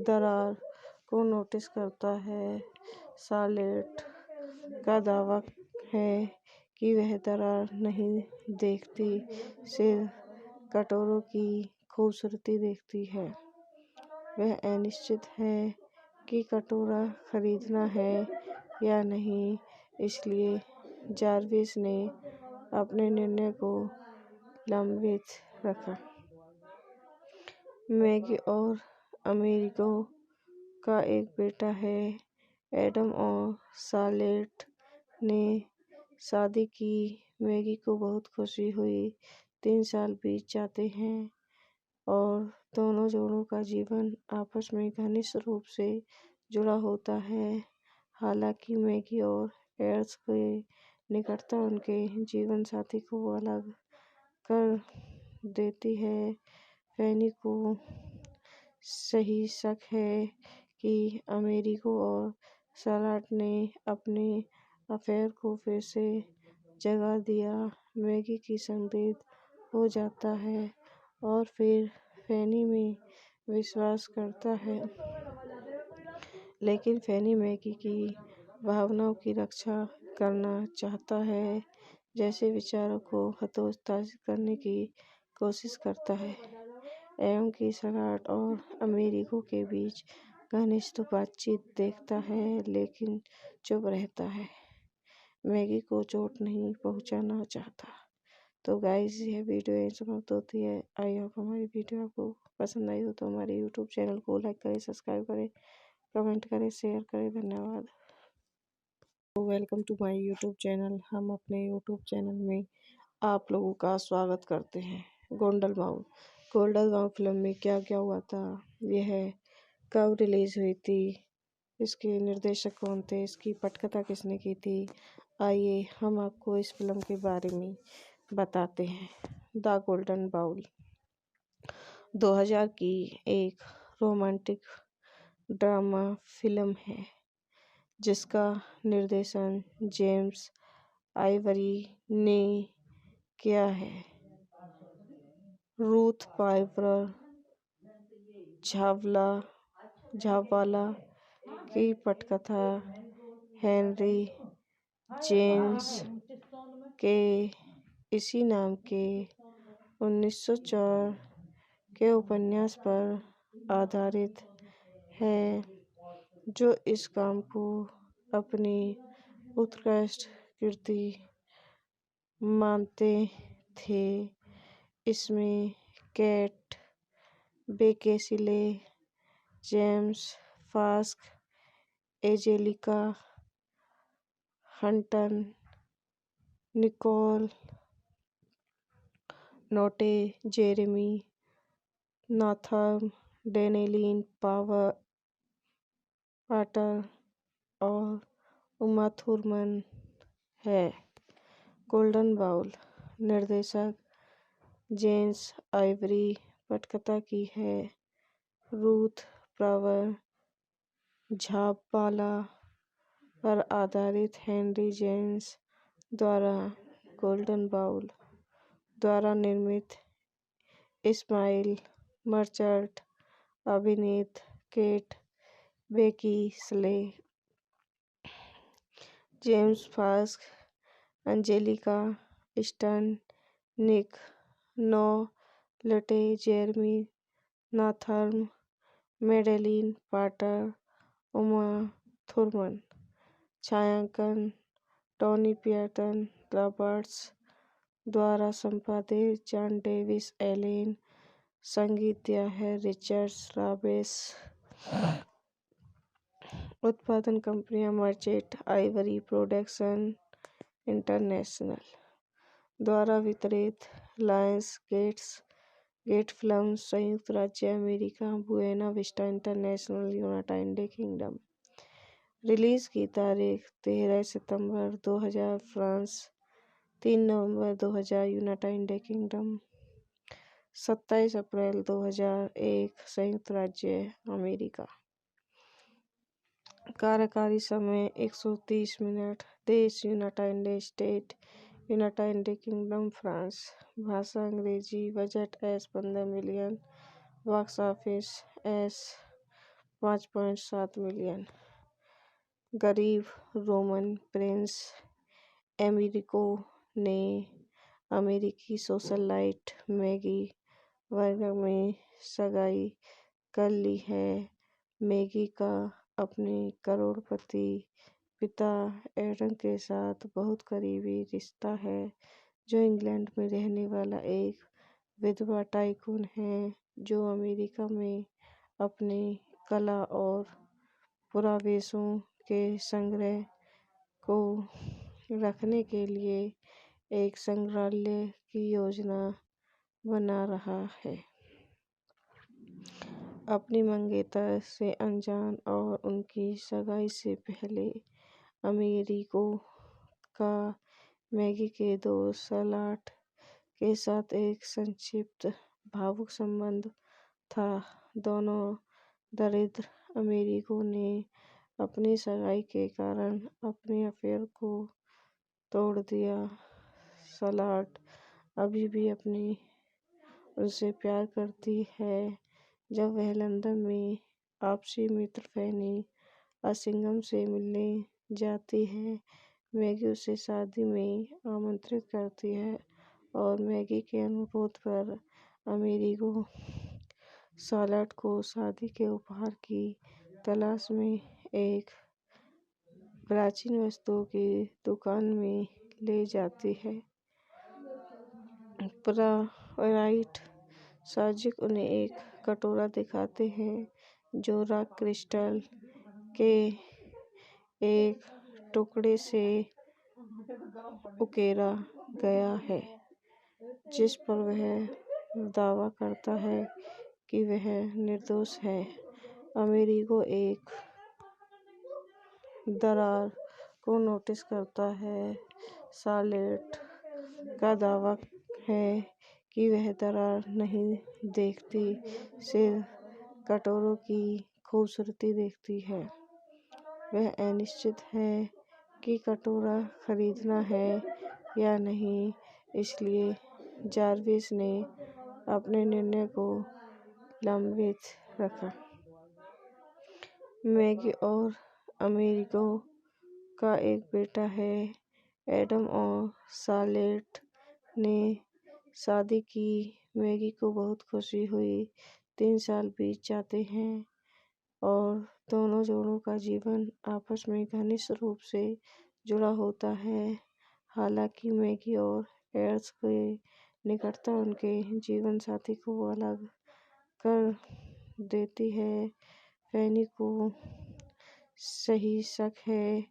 दरार को नोटिस करता है। शार्लट का दावा है कि वह दरार नहीं देखती, सिर्फ कटोरे की खूबसूरती देखती है। वह अनिश्चित है कि कटोरा खरीदना है या नहीं, इसलिए जार्विस ने अपने निर्णय को लंबित रखा। मैगी और अमेरिको का एक बेटा है। एडम और शार्लट ने शादी की। मैगी को बहुत खुशी हुई। 3 साल बीत जाते हैं और दोनों जोड़ों का जीवन आपस में घनिष्ठ रूप से जुड़ा होता है। हालांकि मैगी और एड्स की निकटता उनके जीवन साथी को अलग कर देती है। फैनी को सही शक है कि अमेरिको और शार्लट ने अपने अफेयर को फिर से जगा दिया। मैगी की संदिग्ध हो जाता है और फिर फैनी में विश्वास करता है, लेकिन फैनी मैगी की भावनाओं की रक्षा करना चाहता है। जैसे विचारों को हतोत्साहित करने की कोशिश करता है। एवं की सलाट और अमेरिको के बीच घनिष्ठ बातचीत देखता है, लेकिन चुप रहता है। मैगी को चोट नहीं पहुंचाना चाहता। तो गाइस, यह वीडियो यहीं समाप्त होती है। आई होप हमारी वीडियो आपको पसंद आई हो तो हमारे यूट्यूब चैनल को लाइक करें, सब्सक्राइब करें, कमेंट करें, शेयर करें। धन्यवाद। Welcome to my YouTube channel. हम अपने यूट्यूब चैनल में आप लोगों का स्वागत करते हैं। गोल्डन बाउल फिल्म में क्या क्या हुआ था, यह कब रिलीज हुई थी, इसके निर्देशक कौन थे, इसकी पटकथा किसने की थी, आइए हम आपको इस फिल्म के बारे में बताते हैं। द गोल्डन बाउल 2000 की एक रोमांटिक ड्रामा फिल्म है जिसका निर्देशन जेम्स आइवरी ने किया है। रूथ पाइपर झावाला की पटकथा हेनरी जेम्स के इसी नाम के 1904 के उपन्यास पर आधारित है, जो इस काम को अपनी उत्कृष्ट कृति मानते थे। इसमें केट बेकेसिले, जेम्स फास्क, Anjelica Huston, Nick Nolte, Jeremy Northam, Madeleine Potter और उमा थुरमन है। गोल्डन बाउल निर्देशक जेम्स आइवरी, पटकथा की है रूथ पावर झापाला पर आधारित हेनरी जेम्स द्वारा। गोल्डन बाउल द्वारा निर्मित, इस्माइल मर्चेंट अभिनीत, केट बेकिसले, जेम्स फास्क, Anjelica Huston, Nick Nolte, Jeremy Northam, Madeleine Potter, Uma Thurman. छायांकन टोनी पियर्टन रॉबर्ट्स द्वारा संपादित, जॉन डेविस एलेन। संगीत दिया है रिचर्ड राबेस। उत्पादन कंपनियां मर्चेंट आइवरी प्रोडक्शन इंटरनेशनल द्वारा वितरित, लायंस गेट फिल्म्स, संयुक्त राज्य America, Buena Vista International, United Kingdom. Release की तारीख 13 सितंबर 2000 फ्रांस, 3 नवंबर 2000 यूनाइटेड किंगडम, 27 अप्रैल 2001 संयुक्त राज्य अमेरिका। कार्यकारी समय 130 मिनट। देश United State, United Kingdom, France. भाषा अंग्रेजी। Budget $15 million. Box office $5.7 million. गरीब रोमन प्रिंस एमेरिको ने अमेरिकी सोशलाइट मैगी वर्गर में सगाई कर ली है। मैगी का अपने करोड़पति पिता एडम के साथ बहुत करीबी रिश्ता है, जो इंग्लैंड में रहने वाला एक विधवा टाइकून है, जो अमेरिका में अपने कला और पुरावेशों के संग्रह को रखने के लिए एक संग्रहालय की योजना बना रहा है। अपनी मंगेतर से अनजान और उनकी सगाई से पहले, अमेरिको का मैगी के दोस्त सलाट के साथ एक संक्षिप्त भावुक संबंध था। दोनों दरिद्र अमेरिको ने अपनी सगाई के कारण अपने अफेयर को तोड़ दिया। सलाट अभी भी उनसे प्यार करती है। जब वह लंदन में आपसी मित्र फैनी असिंघम से मिलने जाती है, मैगी उसे शादी में आमंत्रित करती है और मैगी के अनुरोध पर अमेरिगो सालाट को शादी के उपहार की तलाश में एक प्राचीन वस्तुओं की दुकान में ले जाती है। प्राइट साजिक उन्हें एक कटोरा दिखाते हैं जो रॉक क्रिस्टल के एक टुकड़े से उकेरा गया है, जिस पर वह दावा करता है कि वह निर्दोष है। अमेरिगो एक दरार को नोटिस करता है। सालेट का दावा है कि वह दरार नहीं देखती, सिर्फ कटोरों की खूबसूरती देखती है। वह अनिश्चित है कि कटोरा खरीदना है या नहीं, इसलिए जार्विस ने अपने निर्णय को लंबित रखा। मैगी और अमेरिगो का एक बेटा है, एडम, और सालेट ने शादी की। मैगी को बहुत खुशी हुई। 3 साल बीत जाते हैं और दोनों जोड़ों का जीवन आपस में घनिष्ठ रूप से जुड़ा होता है। हालांकि मैगी और एड्स की निकटता उनके जीवन साथी को अलग कर देती है। फैनी को सही शक है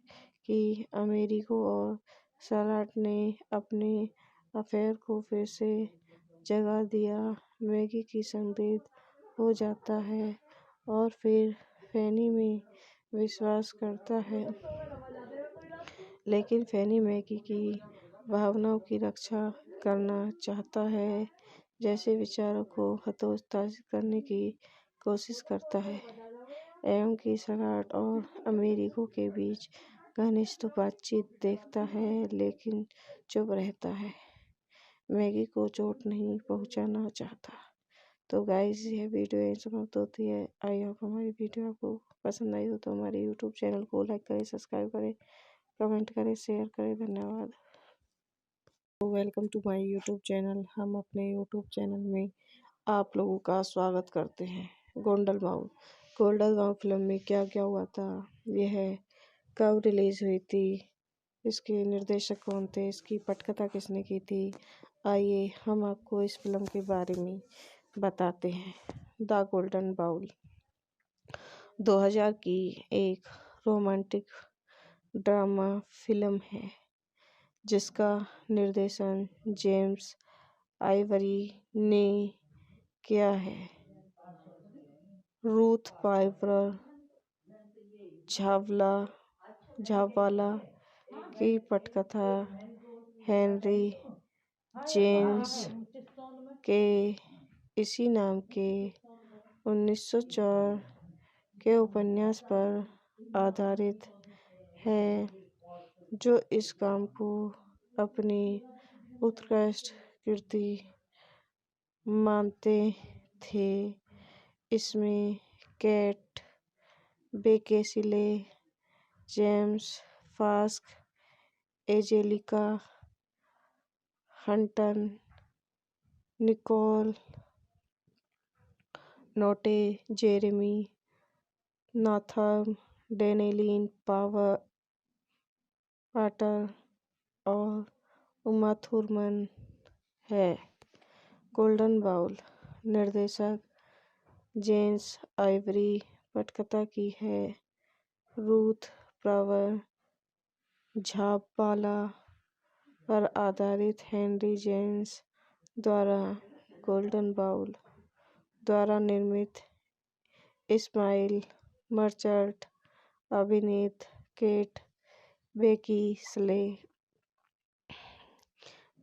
कि अमेरिगो और सालाट ने अपने अफेयर को फिर से जगा दिया। मैगी की संदेह हो जाता है और फिर फैनी में विश्वास करता है, लेकिन फैनी मैगी की भावनाओं की रक्षा करना चाहता है, जैसे विचारों को हतोत्साहित करने की कोशिश करता है। एवं की सालाट और अमेरिगो के बीच घनिष्ठ बातचीत देखता है, लेकिन चुप रहता है। मैगी को चोट नहीं पहुंचाना चाहता। तो गाइस, यह वीडियो यहीं समाप्त होती है। आई होप हमारी वीडियो आपको पसंद आई हो तो हमारे यूट्यूब चैनल को लाइक करें, सब्सक्राइब करें, कमेंट करें, शेयर करें। धन्यवाद। Welcome to my YouTube channel. हम अपने यूट्यूब चैनल में आप लोगों का स्वागत करते हैं। गोल्डन बाउल फिल्म में क्या क्या हुआ था, यह कब रिलीज हुई थी, इसके निर्देशक कौन थे, इसकी पटकथा किसने की थी, आइए हम आपको इस फिल्म के बारे में बताते हैं। द गोल्डन बाउल 2000 की एक रोमांटिक ड्रामा फिल्म है जिसका निर्देशन जेम्स आइवरी ने किया है। रूथ पाइपर झावाला की पटकथा हेनरी जेम्स के इसी नाम के 1904 के उपन्यास पर आधारित है, जो इस काम को अपनी उत्कृष्ट कृति मानते थे। इसमें केट बेकिनले, जेम्स फास्क, Anjelica Huston, Nick Nolte, Jeremy Northam, Daniel Potter और उमा थुरमन है। गोल्डन बाउल निर्देशक जेम्स आइवरी, पटकथा की है रूथ पाइपर झावाला पर आधारित हेनरी जेम्स द्वारा गोल्डन बाउल द्वारा निर्मित, इस्माइल मर्चेंट अभिनीत, केट बेकिनले,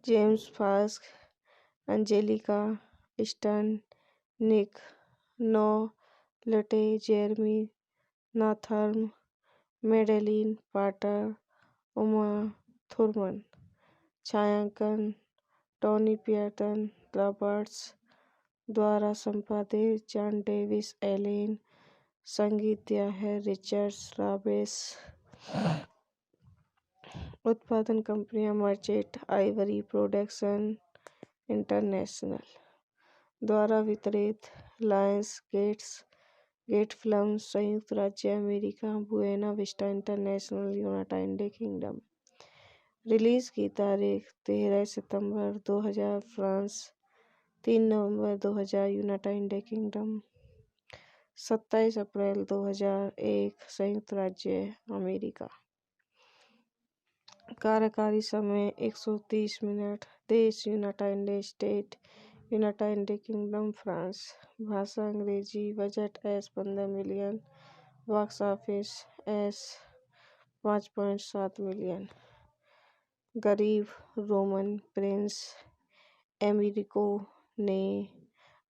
जेम्स फास्क, Anjelica Huston, Nick Nolte, Jeremy Northam, Daniel Potter, Uma Thurman. छायांकन टोनी पियर्टन रॉबर्ट्स द्वारा संपादित जॉन डेविस एलेन। संगीत दिया है रिचर्ड रावेस। उत्पादन कंपनियां मर्चेंट आइवरी प्रोडक्शन इंटरनेशनल द्वारा वितरित लायंस गेट फिल्म्स, संयुक्त राज्य America, Buena Vista International, United Kingdom. Release की तारीख 13 सितंबर 2000 फ्रांस, 3 नवंबर 2000 यूनाइटेड किंगडम, 27 अप्रैल 2001 संयुक्त राज्य अमेरिका। कार्यकारी समय 130 मिनट। देश United State, United Kingdom, France. भाषा अंग्रेजी। Budget $15 million. Box office $5.7 million. गरीब रोमन प्रिंस एमेरिको ने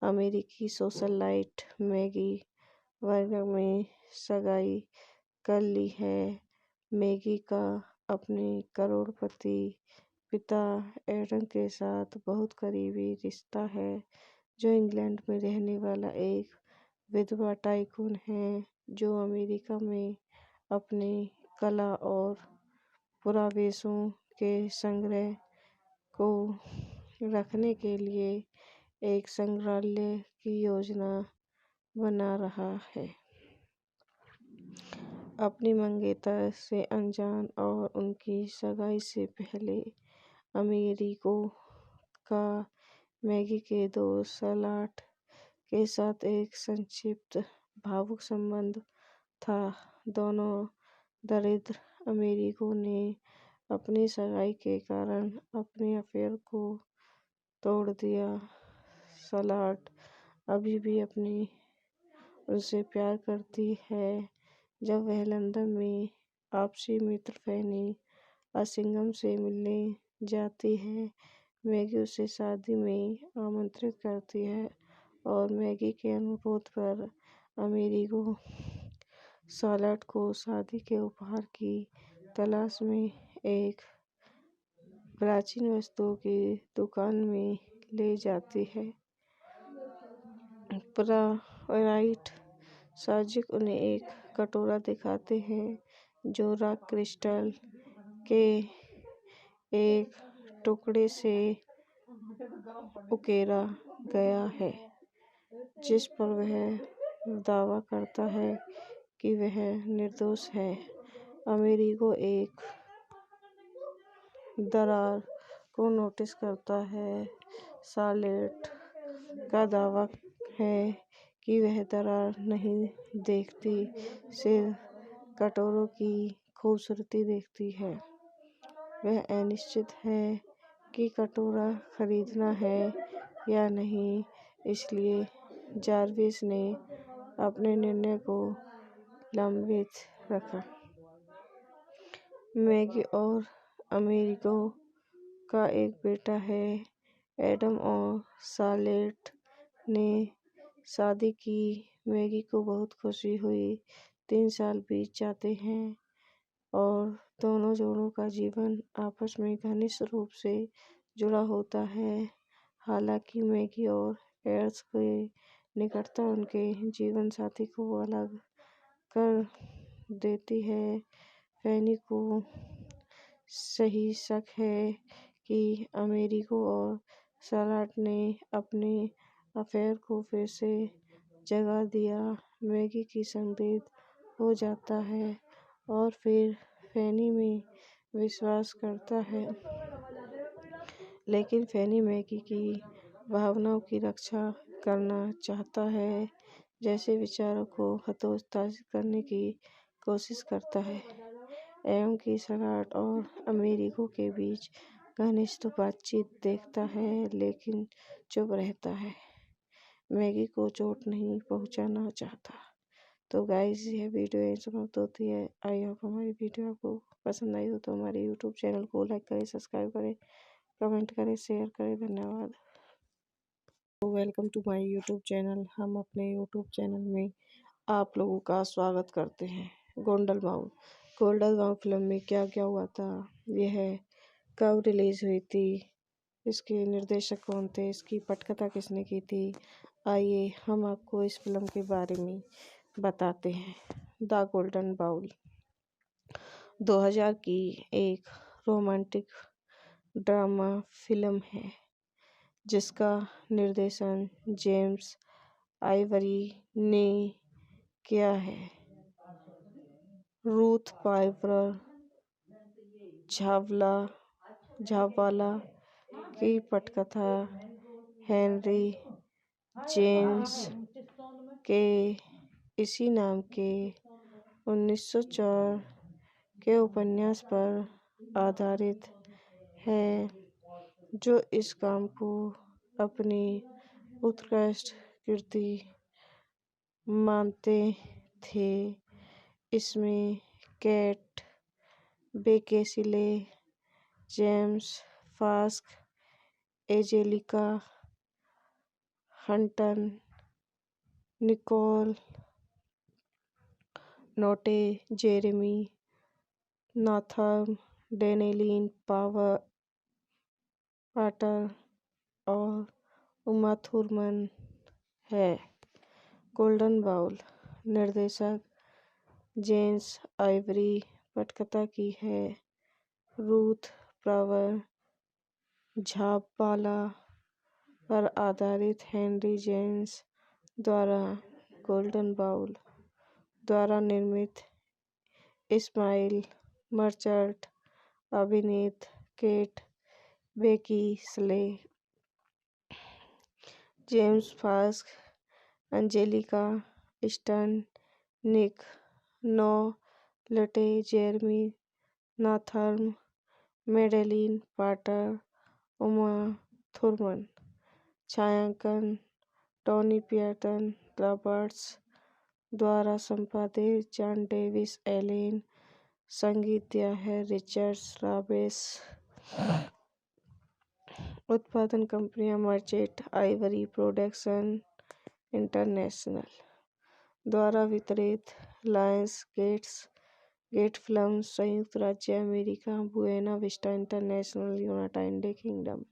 अमेरिकी सोशलाइट मैगी वर्गर में सगाई कर ली है। मैगी का अपने करोड़पति पिता एडम के साथ बहुत करीबी रिश्ता है, जो इंग्लैंड में रहने वाला एक विधवा टाइकून है, जो अमेरिका में अपने कला और पुरावेशों के संग्रह को रखने के लिए एक संग्रहालय की योजना बना रहा है। अपनी मंगेतर से अनजान और उनकी सगाई से पहले अमेरिको का मैगी के दोस्त शार्लोट के साथ एक संक्षिप्त भावुक संबंध था। दोनों दरिद्र अमेरिको ने अपनी सगाई के कारण अपने अफेयर को तोड़ दिया। शार्लोट अभी भी उनसे प्यार करती है। जब वह लंदन में आपसी मित्र फैनी असिंघम से मिलने जाती है, मैगी उसे शादी में आमंत्रित करती है और मैगी के अनुरोध पर अमेरिको शार्लोट को शादी के उपहार की तलाश में एक प्राचीन वस्तुओं की दुकान में ले जाती है। प्राइवेट सर्जक उन्हें एक कटोरा दिखाते हैं जो रॉक क्रिस्टल के एक टुकड़े से उकेरा गया है, जिस पर वह दावा करता है कि वह निर्दोष है। अमेरिको एक दरार को नोटिस करता है। शार्लोट का दावा है कि वह दरार नहीं देखती, सिर्फ कटोरे की खूबसूरती देखती है। वह अनिश्चित है कि कटोरा खरीदना है या नहीं, इसलिए जार्विस ने अपने निर्णय को लंबित रखा। मैगी और अमेरिको का एक बेटा है। एडम और शार्लोट ने शादी की। मैगी को बहुत खुशी हुई। 3 साल बीत जाते हैं और दोनों जोड़ों का जीवन आपस में घनिष्ठ रूप से जुड़ा होता है। हालांकि मैगी और एड्स की निकटता उनके जीवन साथी को अलग कर देती है। फैनी को सही शक है कि अमेरिको और शार्लोट ने अपने अफेयर को फिर से जगा दिया। मैगी की संदिग्ध हो जाता है और फिर फैनी में विश्वास करता है, लेकिन फैनी मैगी की भावनाओं की रक्षा करना चाहता है, जैसे विचारों को हतोत्साहित करने की कोशिश करता है। एडम की शार्लोट और अमेरिको के बीच घनिष्ठ बातचीत देखता है, लेकिन चुप रहता है। मैगी को चोट नहीं पहुंचाना चाहता। तो गाइस, यह वीडियो यहीं समाप्त होती है। आई होप हमारी वीडियो आपको पसंद आई हो तो हमारे यूट्यूब चैनल को लाइक करें, सब्सक्राइब करें, कमेंट करें, शेयर करें। धन्यवाद। Welcome to my YouTube channel. हम अपने यूट्यूब चैनल में आप लोगों का स्वागत करते हैं। गोल्डन बाउल फिल्म में क्या क्या हुआ था, यह कब रिलीज हुई थी, इसके निर्देशक कौन थे, इसकी पटकथा किसने की थी, आइए हम आपको इस फिल्म के बारे में बताते हैं। द गोल्डन बाउल 2000 की एक रोमांटिक ड्रामा फिल्म है जिसका निर्देशन जेम्स आइवरी ने किया है। रूथ पाइपर झाबवाला की पटकथा हेनरी जेम्स के इसी नाम के 1904 के उपन्यास पर आधारित है, जो इस काम को अपनी उत्कृष्ट कृति मानते थे। इसमें केट बेकिनले, जेम्स फास्क, Anjelica Huston, Nick Nolte, Jeremy Northam, Daniel Potter और उमा थुरमन है। गोल्डन बाउल निर्देशक जेम्स आइवरी, पटकथा की है रूथ पाइपर झाबवाला पर आधारित हेनरी जेम्स द्वारा गोल्डन बाउल द्वारा निर्मित, इस्माइल मर्चेंट अभिनीत, केट बेकिनले, जेम्स फास्क, Anjelica Huston, Nick Nolte, Jeremy Northam, Daniel Potter, Uma Thurman. छायांकन टोनी पियर्टन रॉबर्ट्स द्वारा संपादित जॉन डेविस एलेन। संगीत दिया है रिचर्ड रावेस। उत्पादन कंपनियां मर्चेंट आइवरी प्रोडक्शन इंटरनेशनल द्वारा वितरित, लायंस गेट फिल्म्स, संयुक्त राज्य America, Buena Vista International, United Kingdom.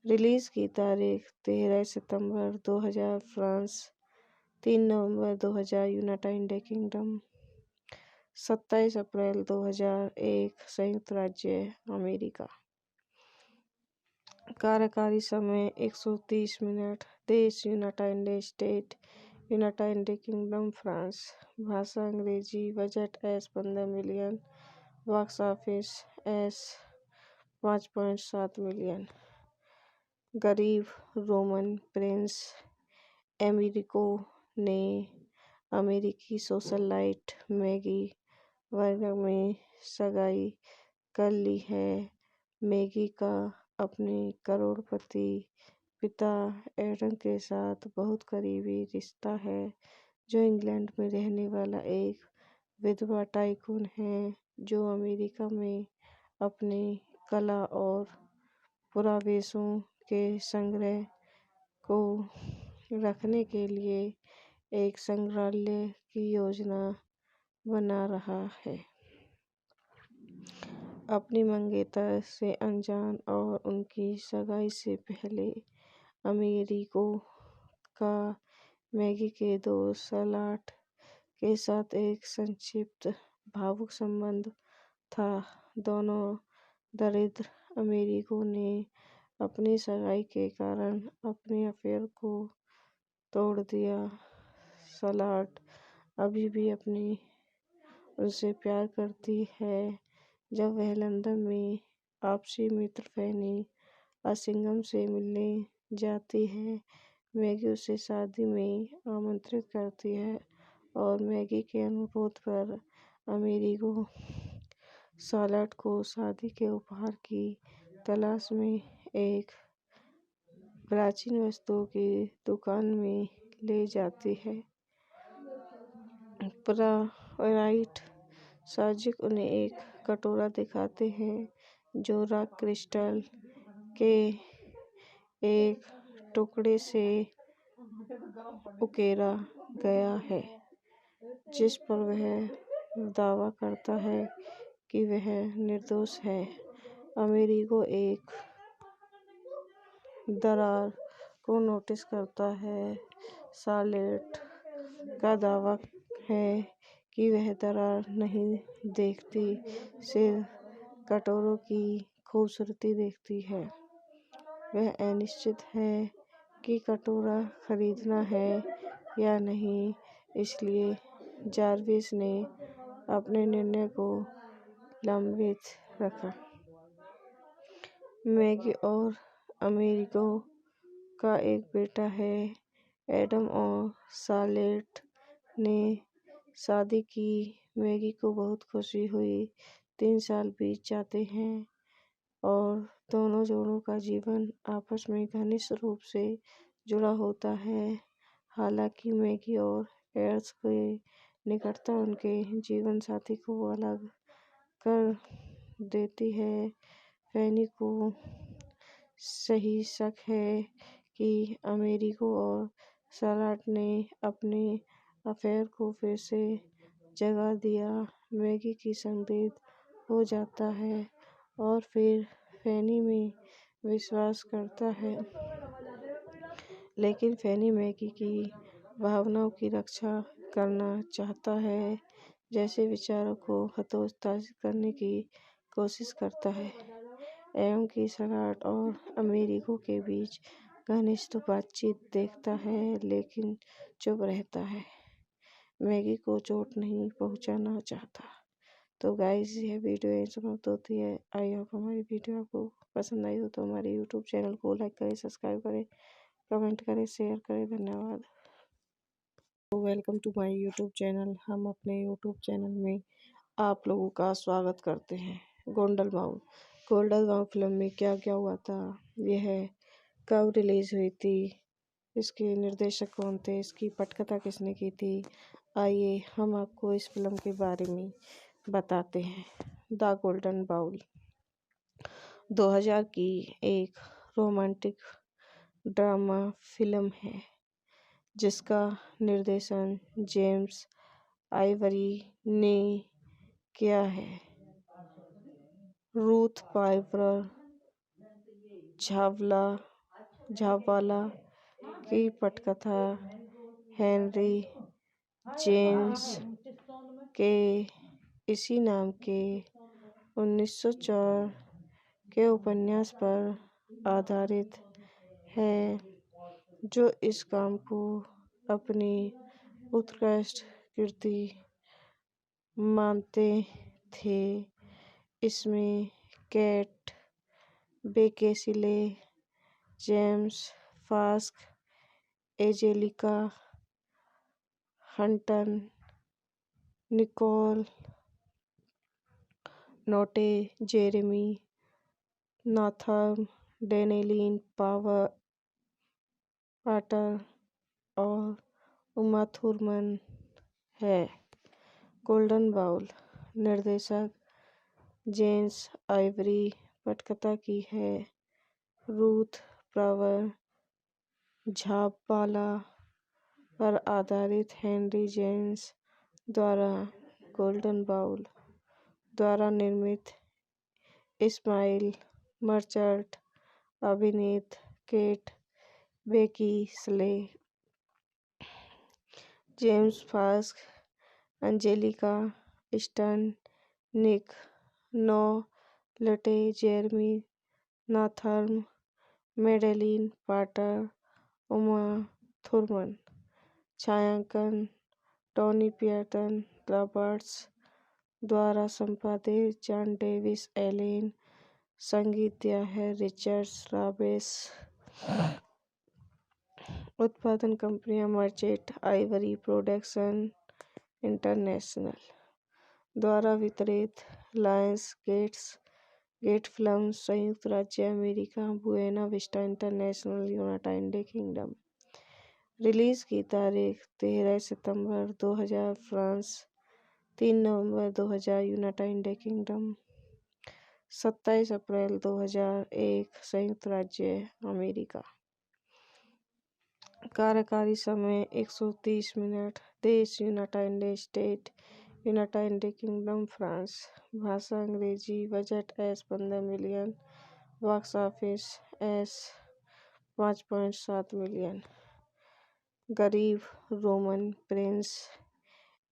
Release की तारीख 13 सितंबर 2000 फ्रांस, 3 नवंबर 2000 यूनाइटेड किंगडम, 27 अप्रैल 2001 संयुक्त राज्य अमेरिका। कार्यकारी समय 130 मिनट। देश United State, United Kingdom, France. भाषा अंग्रेजी। Budget $15 million. Box office $5.7 million. गरीब रोमन प्रिंस एमरिको ने अमेरिकी सोशलाइट मैगी वर्गर में सगाई कर ली है। मैगी का अपने करोड़पति पिता एडम के साथ बहुत करीबी रिश्ता है, जो इंग्लैंड में रहने वाला एक विधवा टाइकून है, जो अमेरिका में अपने कला और पुरावेशों के संग्रह को रखने के लिए एक संग्रहालय की योजना बना रहा है। अपनी मंगेतर से अनजान और उनकी सगाई से पहले, अमेरिको का मैगी के दोस्त शार्लट के साथ एक संक्षिप्त भावुक संबंध था। दोनों दरिद्र अमेरिको ने अपनी सगाई के कारण अपने अफेयर को तोड़ दिया। शार्लट अभी भी उनसे प्यार करती है। जब वह लंदन में आपसी मित्र फैनी असिंघम से मिलने जाती है, मैगी उसे शादी में आमंत्रित करती है और मैगी के अनुरोध पर अमेरिको शार्लट को शादी के उपहार की तलाश में एक प्राचीन वस्तुओं की दुकान में ले जाती है। प्राइवेट साजिश उन्हें एक कटोरा दिखाते हैं जो रॉक क्रिस्टल के एक टुकड़े से उकेरा गया है, जिस पर वह दावा करता है कि वह निर्दोष है। अमेरिको एक दरार को नोटिस करता है। शार्लेट का दावा है कि वह दरार नहीं देखती, सिर्फ कटोरों की खूबसूरती देखती है। वह अनिश्चित है कि कटोरा खरीदना है या नहीं, इसलिए जार्विस ने अपने निर्णय को लंबित रखा। मैगी और अमेरिको का एक बेटा है। एडम और शार्लेट ने शादी की। मैगी को बहुत खुशी हुई। 3 साल बीत जाते हैं और दोनों जोड़ों का जीवन आपस में घनिष्ठ रूप से जुड़ा होता है। हालांकि मैगी और एड्स की निकटता उनके जीवन साथी को अलग कर देती है। फैनी को सही शक है कि अमेरिको और शार्लेट ने अपने अफेयर को फिर से जगा दिया। मैगी की संदेह हो जाता है और फिर फैनी में विश्वास करता है, लेकिन फैनी मैगी की भावनाओं की रक्षा करना चाहता है, जैसे विचारों को हतोत्साहित करने की कोशिश करता है। एवं की शार्लेट और अमेरिको के बीच घनिष्ठ बातचीत देखता है, लेकिन चुप रहता है। मैगी को चोट नहीं पहुंचाना चाहता। तो गाइस, यह वीडियो यहीं समाप्त होती है। आई होप हमारी वीडियो आपको पसंद आई हो तो हमारे यूट्यूब चैनल को लाइक करें, सब्सक्राइब करें, कमेंट करें, शेयर करें। धन्यवाद। Welcome to my YouTube channel. हम अपने यूट्यूब चैनल में आप लोगों का स्वागत करते हैं। गोल्डन बाउल फिल्म में क्या क्या हुआ था, यह कब रिलीज हुई थी, इसके निर्देशक कौन थे, इसकी पटकथा किसने की थी, आइए हम आपको इस फिल्म के बारे में बताते हैं। द गोल्डन बाउल 2000 की एक रोमांटिक ड्रामा फिल्म है जिसका निर्देशन जेम्स आइवरी ने किया है। रूथ पाइपर झावाला की पटकथा हेनरी जेम्स के इसी नाम के 1904 के उपन्यास पर आधारित है, जो इस काम को अपनी उत्कृष्ट कृति मानते थे। इसमें केट बेकिनले, जेम्स फास्क, Anjelica Huston, Nick Nolte, Jeremy Northam, Daniel Potter और उमा थुरमन है। गोल्डन बाउल निर्देशक जेम्स आइवरी, पटकथा की है रूथ पाइपर झावाला पर आधारित हेनरी जेम्स द्वारा गोल्डन बाउल द्वारा निर्मित, इस्माइल मर्चेंट अभिनीत, केट बेकिनले, जेम्स फास्क, Anjelica Huston, Nick Nolte, Jeremy Northam, Daniel Potter, Uma Thurman. छायांकन टोनी पियर्टन रॉबर्ट्स द्वारा संपादित जॉन डेविस एलेन। संगीत दिया है रिचर्ड रावेस। उत्पादन कंपनियां मर्चेंट आइवरी प्रोडक्शन इंटरनेशनल द्वारा वितरित, लायंस गेट फिल्म्स, संयुक्त राज्य America, Buena Vista International, United Kingdom. Release की तारीख 13 सितंबर 2000 फ्रांस, 3 नवंबर 2000 यूनाइटेड किंगडम, 27 अप्रैल 2001 संयुक्त राज्य अमेरिका। कार्यकारी समय 130 मिनट। देश United State, United Kingdom, France. भाषा अंग्रेजी। Budget $15 million. Box office $5.7 million. गरीब रोमन प्रिंस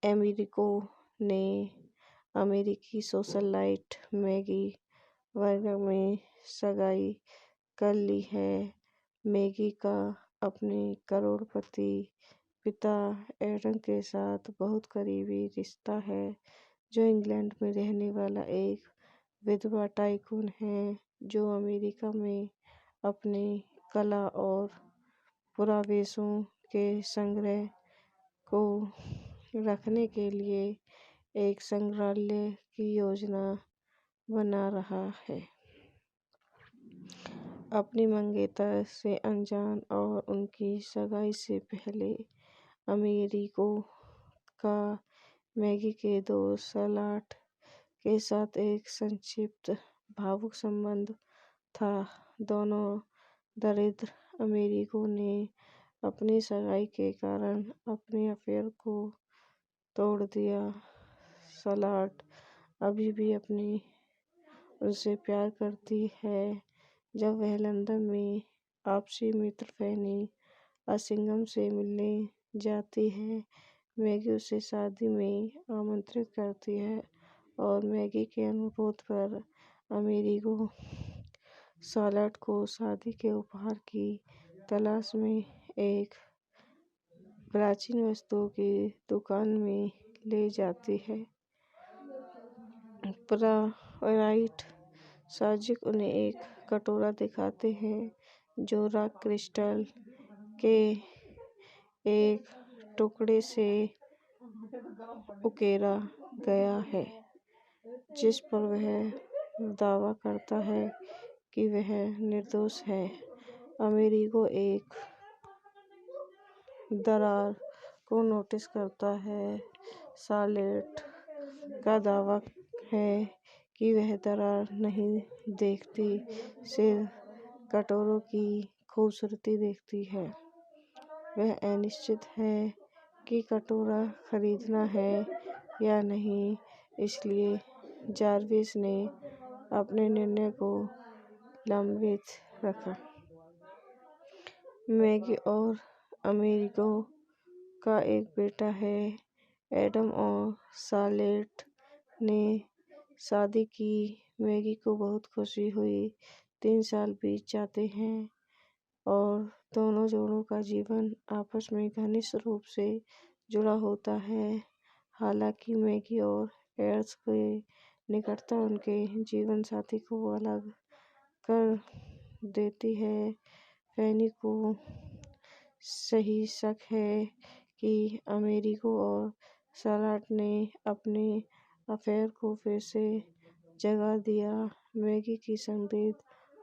एमेरिको ने अमेरिकी सोशलाइट मैगी वर्गर में सगाई कर ली है। मैगी का अपने करोड़पति पिता एडम के साथ बहुत करीबी रिश्ता है, जो इंग्लैंड में रहने वाला एक विधवा टाइकून है, जो अमेरिका में अपने कला और पुरावेशों के संग्रह को रखने के लिए एक संग्रहालय की योजना बना रहा है। अपनी मंगेतर से अनजान और उनकी सगाई से पहले अमेरिको का मैगी के दोस्त सलाट के साथ एक संक्षिप्त भावुक संबंध था। दोनों दरिद्र अमेरिको ने अपनी सगाई के कारण अपने अफेयर को तोड़ दिया। सलाट अभी भी उनसे प्यार करती है। जब वह लंदन में आपसी मित्र फैनी असिंघम से मिलने जाती है, मैगी उसे शादी में आमंत्रित करती है और मैगी के अनुरोध पर अमेरिको सलाट को शादी के उपहार की तलाश में एक प्राचीन वस्तुओं की दुकान में ले जाती है। प्राइवेट सर्जक उन्हें एक कटोरा दिखाते हैं जो रॉक क्रिस्टल के एक टुकड़े से उकेरा गया है, जिस पर वह दावा करता है कि वह निर्दोष है। अमेरिको एक दरार को नोटिस करता है। शार्लेट का दावा है कि वह दरार नहीं देखती, सिर्फ कटोरों की खूबसूरती देखती है। वह अनिश्चित है कि कटोरा खरीदना है या नहीं, इसलिए जार्विस ने अपने निर्णय को लंबित रखा। मैगी और अमेरिको का एक बेटा है। एडम और शार्लेट ने शादी की। मैगी को बहुत खुशी हुई। 3 साल बीत जाते हैं और दोनों जोड़ों का जीवन आपस में घनिष्ठ रूप से जुड़ा होता है। हालांकि मैगी और एड्स की निकटता उनके जीवन साथी को अलग कर देती है। फैनी को सही शक है कि अमेरिको और सलाट ने अपने अफेयर को फिर से जगा दिया। मैगी की संदेह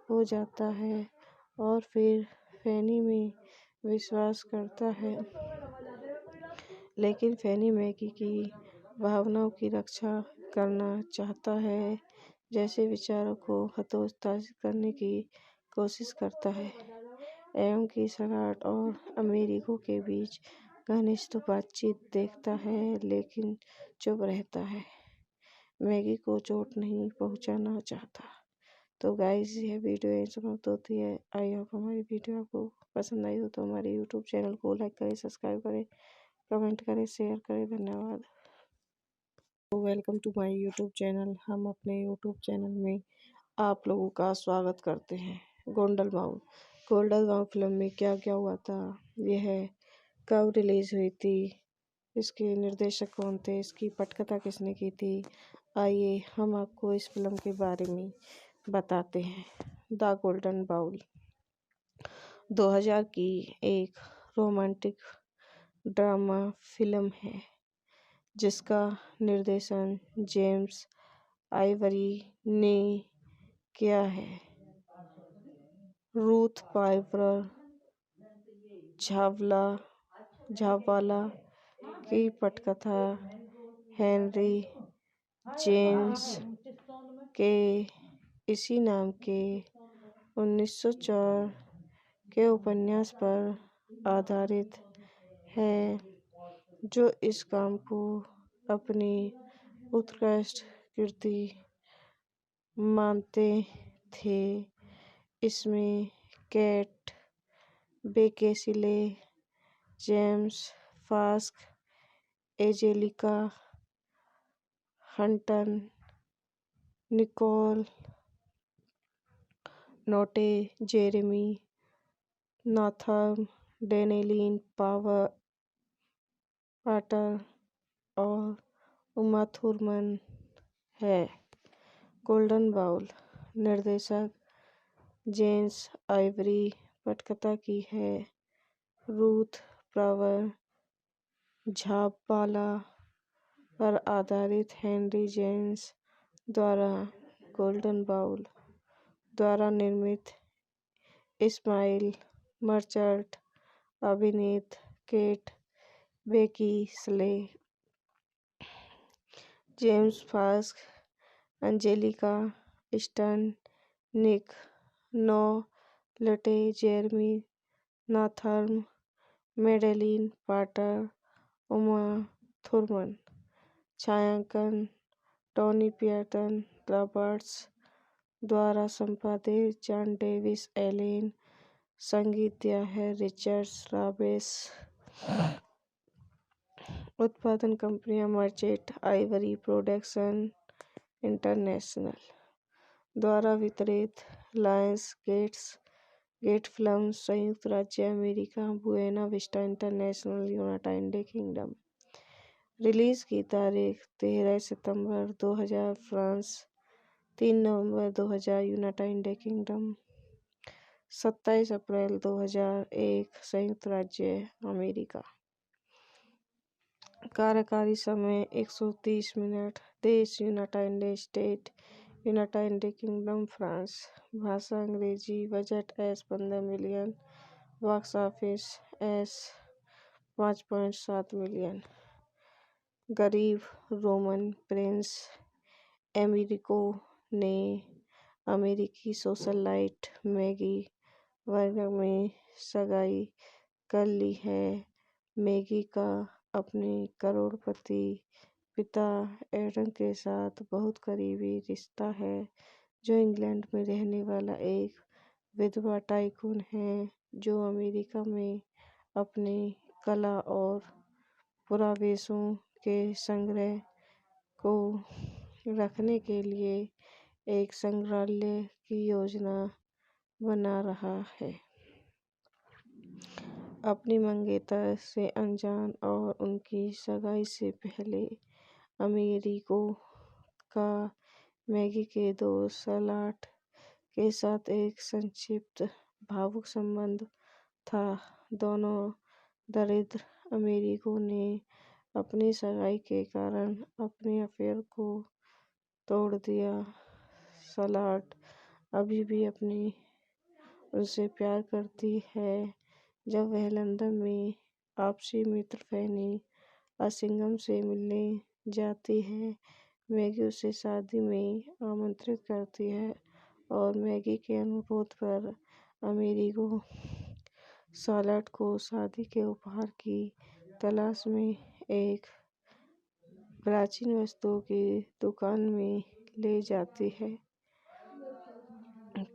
हो जाता है और फिर फैनी में विश्वास करता है, लेकिन फैनी मैगी की भावनाओं की रक्षा करना चाहता है, जैसे विचारों को हतोत्साहित करने की कोशिश करता है। एवं की सलाट और अमेरिको के बीच घनिष्ठ बातचीत देखता है, लेकिन चुप रहता है। मैगी को चोट नहीं पहुंचाना चाहता। तो गाइस, यह वीडियो यहीं समाप्त होती है। आई होप हमारी वीडियो आपको पसंद आई हो तो हमारे यूट्यूब चैनल को लाइक करें, सब्सक्राइब करें, कमेंट करें, शेयर करें। धन्यवाद। Welcome to my YouTube channel. हम अपने यूट्यूब चैनल में आप लोगों का स्वागत करते हैं। गोल्डन बाउल फिल्म में क्या क्या हुआ था, यह कब रिलीज हुई थी, इसके निर्देशक कौन थे, इसकी पटकथा किसने की थी, आइए हम आपको इस फिल्म के बारे में बताते हैं। द गोल्डन बाउल 2000 की एक रोमांटिक ड्रामा फिल्म है जिसका निर्देशन जेम्स आइवरी ने किया है। रूथ पाइपर झावाला की पटकथा हेनरी जेम्स के इसी नाम के 1904 के उपन्यास पर आधारित है, जो इस काम को अपनी उत्कृष्ट कृति मानते थे। इसमें केट बेकिनले, जेम्स फास्क, Anjelica Huston, Nick, Nolte, Jeremy, Northam, Madeleine Potter और उमा थुरमन है। गोल्डन बाउल निर्देशक जेम्स आइवरी, पटकथा की है रूथ प्रावर, झापाला पर आधारित हेनरी जेम्स द्वारा गोल्डन बाउल द्वारा निर्मित, इस्माइल मर्चेंट अभिनीत, केट बेकिसले, जेम्स फास्क, Anjelica Huston, Nick Nolte, Jeremy Northam, Madeleine Potter, Uma Thurman. छायांकन टोनी पियर्टन रॉबर्ट्स द्वारा संपादित, जॉन डेविस एलेन। संगीत दिया है रिचर्ड रॉबेस। उत्पादन कंपनियां मर्चेंट आइवरी प्रोडक्शन इंटरनेशनल द्वारा वितरित, लायंस गेट फिल्म्स, संयुक्त राज्य America, Buena Vista International, United Kingdom. Release की तारीख 13 सितंबर 2000 फ्रांस, 3 नवंबर 2000 यूनाइटेड किंगडम, 27 अप्रैल 2001 संयुक्त राज्य अमेरिका। कार्यकारी समय 130 मिनट। देश United State, United Kingdom, France. भाषा अंग्रेजी। Budget $15 million. Box office $5.7 million. गरीब रोमन प्रिंस एमेरिको ने अमेरिकी सोशलाइट मैगी वर्गर में सगाई कर ली है। मैगी का अपने करोड़पति पिता एडम के साथ बहुत करीबी रिश्ता है, जो इंग्लैंड में रहने वाला एक विधवा टाइकून है, जो अमेरिका में अपने कला और पुरावेशों के संग्रह को रखने के लिए एक संग्रहालय की योजना बना रहा है। अपनी मंगेतर से अनजान और उनकी सगाई से पहले, अमेरिको का मैगी के दोस्त शार्लट के साथ एक संक्षिप्त भावुक संबंध था। दोनों दरिद्र अमेरिको ने अपनी सगाई के कारण अपने अफेयर को तोड़ दिया। शार्लट अभी भी उनसे प्यार करती है। जब वह लंदन में आपसी मित्र फैनी असिंघम से मिलने जाती है, मैगी उसे शादी में आमंत्रित करती है और मैगी के अनुरोध पर अमेरिको शार्लट को शादी के उपहार की तलाश में एक प्राचीन वस्तुओं की दुकान में ले जाती है।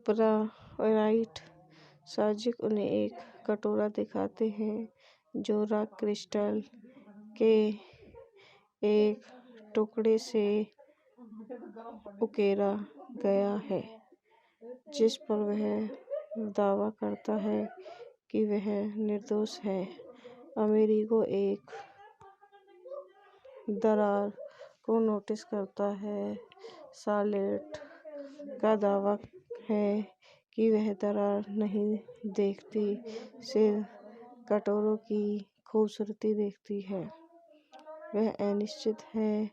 प्राइवेट साजिश उन्हें एक कटोरा दिखाते हैं जो रॉक क्रिस्टल के एक टुकड़े से उकेरा गया है, जिस पर वह दावा करता है कि वह निर्दोष है। अमेरिको एक दरार को नोटिस करता है। शार्लट का दावा है कि वह दरार नहीं देखती, सिर्फ कटोरों की खूबसूरती देखती है। वह अनिश्चित है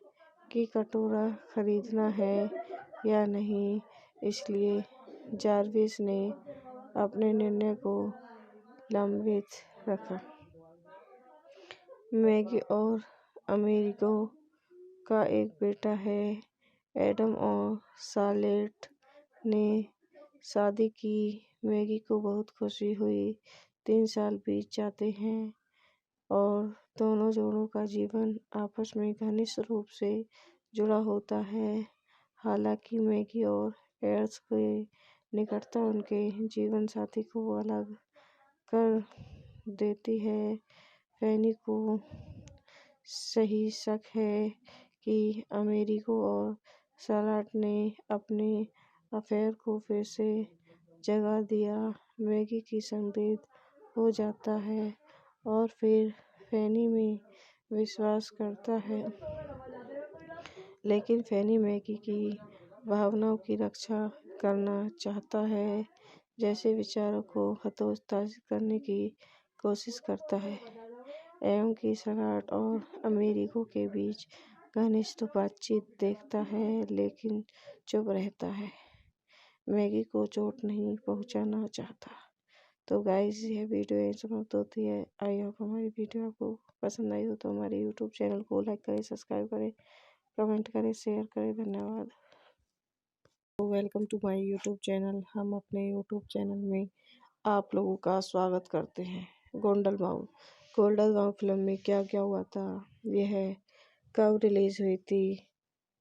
कि कटोरा खरीदना है या नहीं, इसलिए जार्विस ने अपने निर्णय को लंबित रखा। मैगी और अमेरिको का एक बेटा है। एडम और शार्लट ने शादी की। मैगी को बहुत खुशी हुई। 3 साल बीत जाते हैं और दोनों जोड़ों का जीवन आपस में घनिष्ठ रूप से जुड़ा होता है। हालांकि मैगी और एड्स की निकटता उनके जीवन साथी को अलग कर देती है। फैनी को सही शक है कि अमेरिको और सलाट ने अपने अफेयर को फिर से जगा दिया। मैगी की संदिग्ध हो जाता है और फिर फैनी में विश्वास करता है, लेकिन फैनी मैगी की भावनाओं की रक्षा करना चाहता है, जैसे विचारों को हतोत्साहित करने की कोशिश करता है, एवं कि सलाट और अमेरिको के बीच घनिष्ठ बातचीत देखता है, लेकिन चुप रहता है, मैगी को चोट नहीं पहुंचाना चाहता। तो गाइस, यह वीडियो यहीं समाप्त होती है। आई होप हमारी वीडियो आपको पसंद आई हो तो हमारे यूट्यूब चैनल को लाइक करें, सब्सक्राइब करें, कमेंट करें, शेयर करें। धन्यवाद। Welcome to my YouTube channel. हम अपने यूट्यूब चैनल में आप लोगों का स्वागत करते हैं। गोल्डन बाउल फिल्म में क्या क्या हुआ था, यह कब रिलीज हुई थी,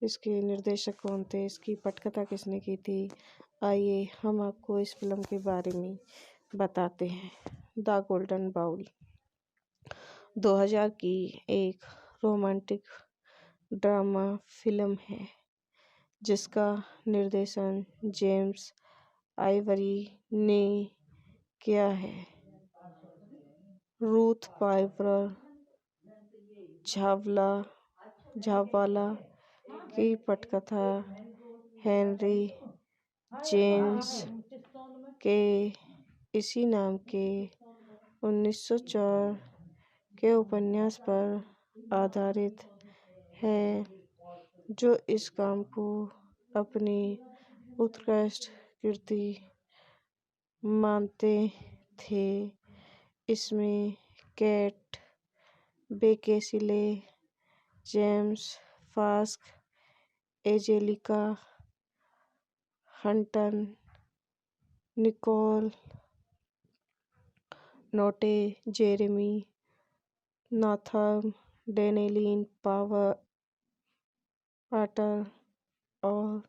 इसके निर्देशक कौन थे, इसकी पटकथा किसने की थी, आइए हम आपको इस फिल्म के बारे में बताते हैं। द गोल्डन बाउल 2000 की एक रोमांटिक ड्रामा फिल्म है जिसका निर्देशन जेम्स आइवरी ने किया है। रूथ पाइपर झावाला की पटकथा हेनरी जेम्स के इसी नाम के 1904 के उपन्यास पर आधारित है, जो इस काम को अपनी उत्कृष्ट कृति मानते थे। इसमें केट बेकिनले, जेम्स फास्क, Anjelica Huston, Nick Nolte, Jeremy Northam, Daniel Potter और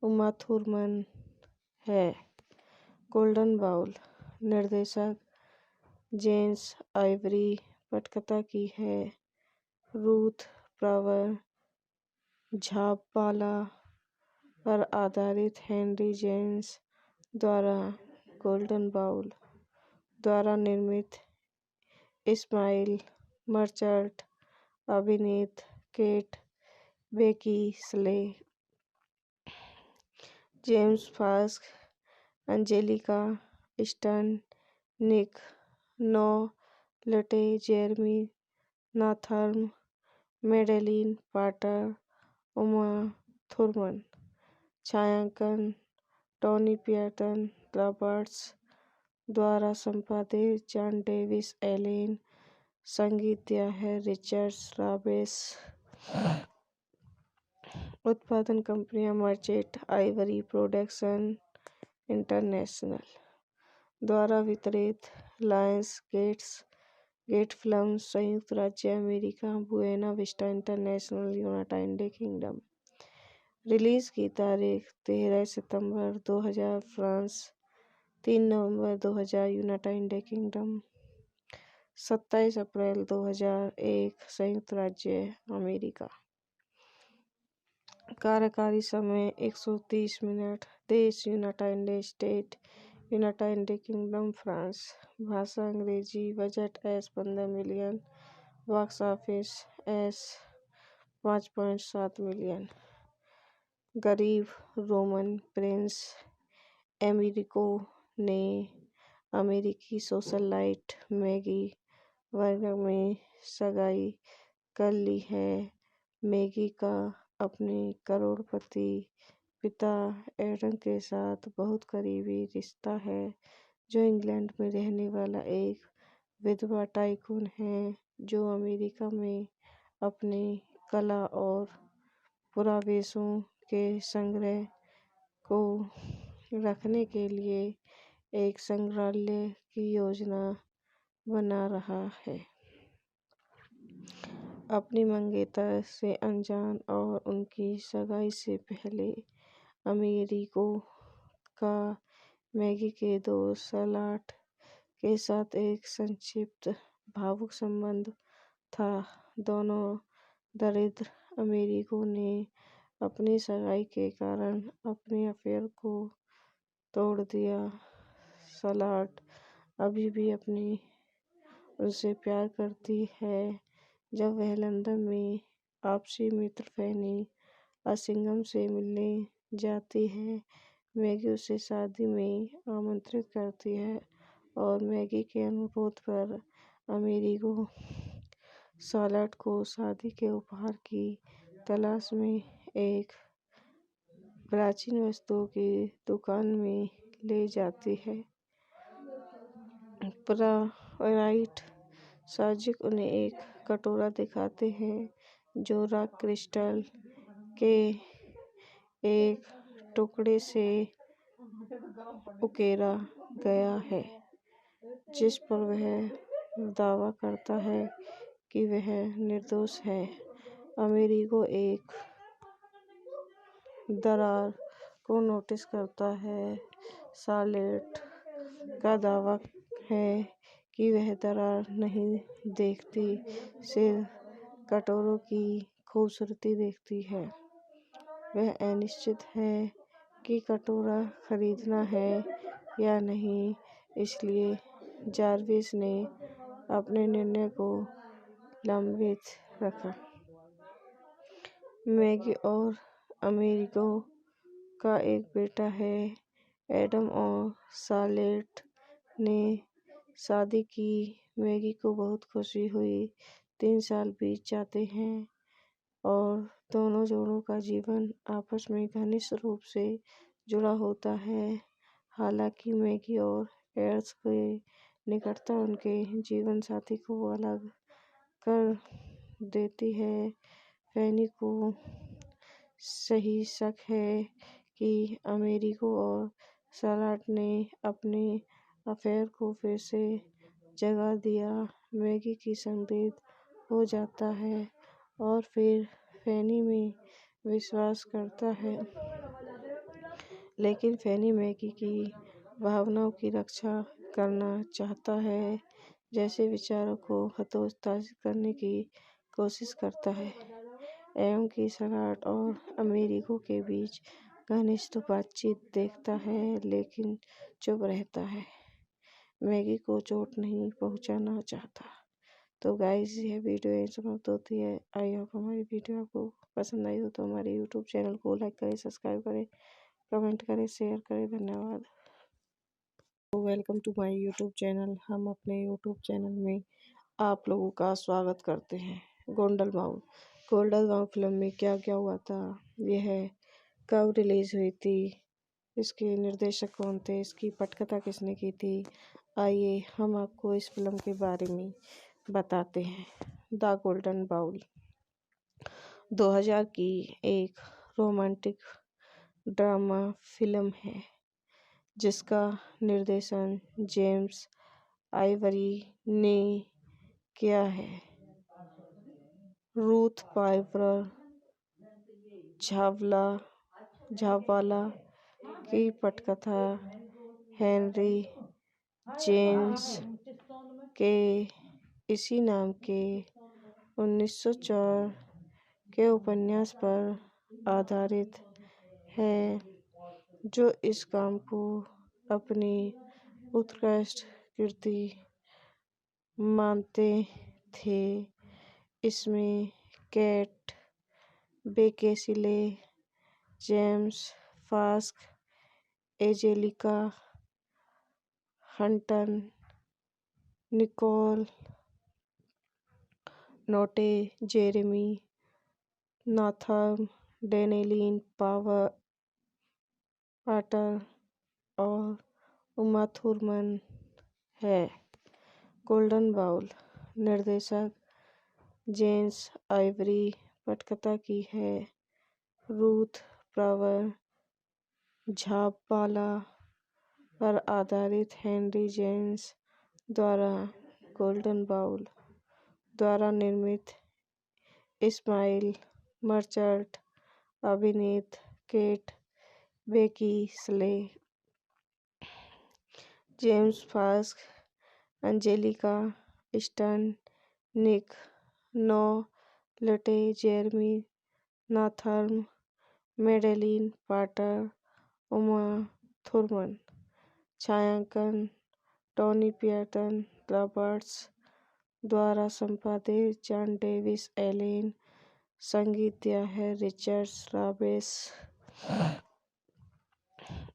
उमा थुरमन है। गोल्डन बाउल निर्देशक जेम्स आइवरी, पटकथा की है रूथ पाइपर झावाला पर आधारित हेनरी जेम्स द्वारा गोल्डन बाउल द्वारा निर्मित, इस्माइल मर्चेंट अभिनीत, केट बेकिनले, जेम्स फास्क, Anjelica Huston, Nick Nolte, Jeremy Northam, Daniel Potter, Uma Thurman. छायांकन टोनी पियर्टन रॉबर्ट्स द्वारा संपादित जॉन डेविस एलेन। संगीत दिया है रिचर्ड रावेस। उत्पादन कंपनियां मर्चेंट आइवरी प्रोडक्शन इंटरनेशनल द्वारा वितरित, लायंस गेट फिल्म्स, संयुक्त राज्य America, Buena Vista International, United Kingdom. Release की तारीख 13 सितंबर 2000 फ्रांस, 3 नवंबर 2000 यूनाइटेड किंगडम, 27 अप्रैल 2001 संयुक्त राज्य अमेरिका। कार्यकारी समय 130 मिनट। देश United State, United Kingdom, France. भाषा अंग्रेजी। Budget $15 million. Box office $5.7 million. गरीब रोमन प्रिंस एमरिको ने अमेरिकी सोशलाइट मैगी वर्गर में सगाई कर ली है। मैगी का अपने करोड़पति पिता एडम के साथ बहुत करीबी रिश्ता है, जो इंग्लैंड में रहने वाला एक विधवा टाइकून है, जो अमेरिका में अपने कला और पुरावेशों के संग्रह को रखने के लिए एक संग्रहालय की योजना बना रहा है। अपनी मंगेतर से अनजान और उनकी सगाई से पहले, अमेरिको का मैगी के दोस्त सलाट के साथ एक संक्षिप्त भावुक संबंध था। दोनों दरिद्र अमेरिको ने अपनी सगाई के कारण अपने अफेयर को तोड़ दिया। सलाट अभी भी उनसे प्यार करती है। जब वह लंदन में आपसी मित्र फैनी असिंघम से मिलने जाती है, मैगी उसे शादी में आमंत्रित करती है और मैगी के अनुरोध पर अमेरिको सलाट को शादी के उपहार की तलाश में एक प्राचीन वस्तुओं की दुकान में ले जाती है। प्राइट साजिक उन्हें एक कटोरा दिखाते हैं जो रॉक क्रिस्टल के एक टुकड़े से उकेरा गया है, जिस पर वह दावा करता है कि वह निर्दोष है। अमेरिको एक दरार को नोटिस करता है। शार्लेट का दावा है कि वह दरार नहीं देखती, सिर्फ कटोरों की खूबसूरती देखती है। वह अनिश्चित है कि कटोरा खरीदना है या नहीं, इसलिए जार्विस ने अपने निर्णय को लंबित रखा। मैगी और अमेरिको का एक बेटा है, एडम, और शार्लेट ने शादी की। मैगी को बहुत खुशी हुई। 3 साल बीत जाते हैं और दोनों जोड़ों का जीवन आपस में घनिष्ठ रूप से जुड़ा होता है। हालांकि मैगी और एड्स की निकटता उनके जीवन साथी को अलग कर देती है। फैनी को सही शक है कि अमेरिको और सलाट ने अपने अफेयर को फिर से जगा दिया। मैगी की संदेह हो जाता है और फिर फैनी में विश्वास करता है, लेकिन फैनी मैगी की भावनाओं की रक्षा करना चाहता है, जैसे विचारों को हतोत्साहित करने की कोशिश करता है। एवं की सलाट और अमेरिको के बीच घनिष्ठ बातचीत देखता है, लेकिन चुप रहता है। मैगी को चोट नहीं पहुंचाना चाहता। तो गाइस, यह वीडियो यहीं समाप्त होती है। आई होप हमारी वीडियो आपको पसंद आई हो तो हमारे यूट्यूब चैनल को लाइक करें, सब्सक्राइब करें, कमेंट करें, शेयर करें। धन्यवाद। Welcome to my YouTube channel. हम अपने यूट्यूब चैनल में आप लोगों का स्वागत करते हैं। गोल्डन बाउल फिल्म में क्या क्या हुआ था, यह कब रिलीज हुई थी, इसके निर्देशक कौन थे, इसकी पटकथा किसने की थी, आइए हम आपको इस फिल्म के बारे में बताते हैं। द गोल्डन बाउल 2000 की एक रोमांटिक ड्रामा फिल्म है जिसका निर्देशन जेम्स आइवरी ने किया है। रूथ पाइपर झावाला की पटकथा हेनरी जेम्स के इसी नाम के 1904 के उपन्यास पर आधारित है, जो इस काम को अपनी उत्कृष्ट कृति मानते थे। इसमें केट बेकिनले, जेम्स फास्क, Anjelica Huston, Nick Nolte, Jeremy Northam, Daniel Potter और उमा थुरमन है। गोल्डन बाउल निर्देशक जेम्स आइवरी, पटकथा की है रूथ पाइपर झावाला पर आधारित हेनरी जेम्स द्वारा। गोल्डन बाउल द्वारा निर्मित, इस्माइल मर्चेंट अभिनीत, केट बेकिनले, जेम्स फास्क, Anjelica Huston, Nick Nolte, Jeremy Northam, Madeleine Potter, Uma Thurman. छायांकन टॉनी पियर्टन रॉबर्ट्स द्वारा संपादित जॉन डेविस एलेन। संगीत दिया है रिचर्ड राबेस।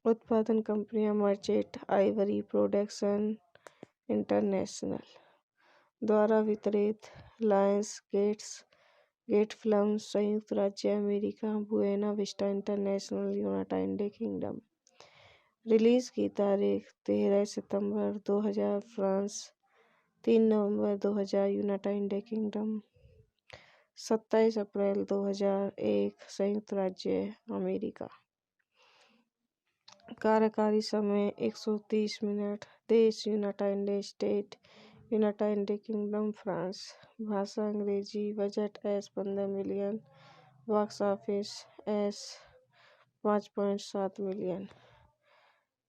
उत्पादन कंपनियां मर्चेंट आइवरी प्रोडक्शन इंटरनेशनल द्वारा वितरित। लायंस गेट फिल्म, संयुक्त राज्य America, Buena Vista International, United Kingdom. Release की तारीख 13 सितंबर 2000 फ्रांस, 3 नवंबर 2000 यूनाइटेड किंगडम, 27 अप्रैल 2001 संयुक्त राज्य अमेरिका। कार्यकारी समय 130 मिनट। देश United State, United Kingdom, France. भाषा अंग्रेजी। Budget $15 million. Box office $5.7 million.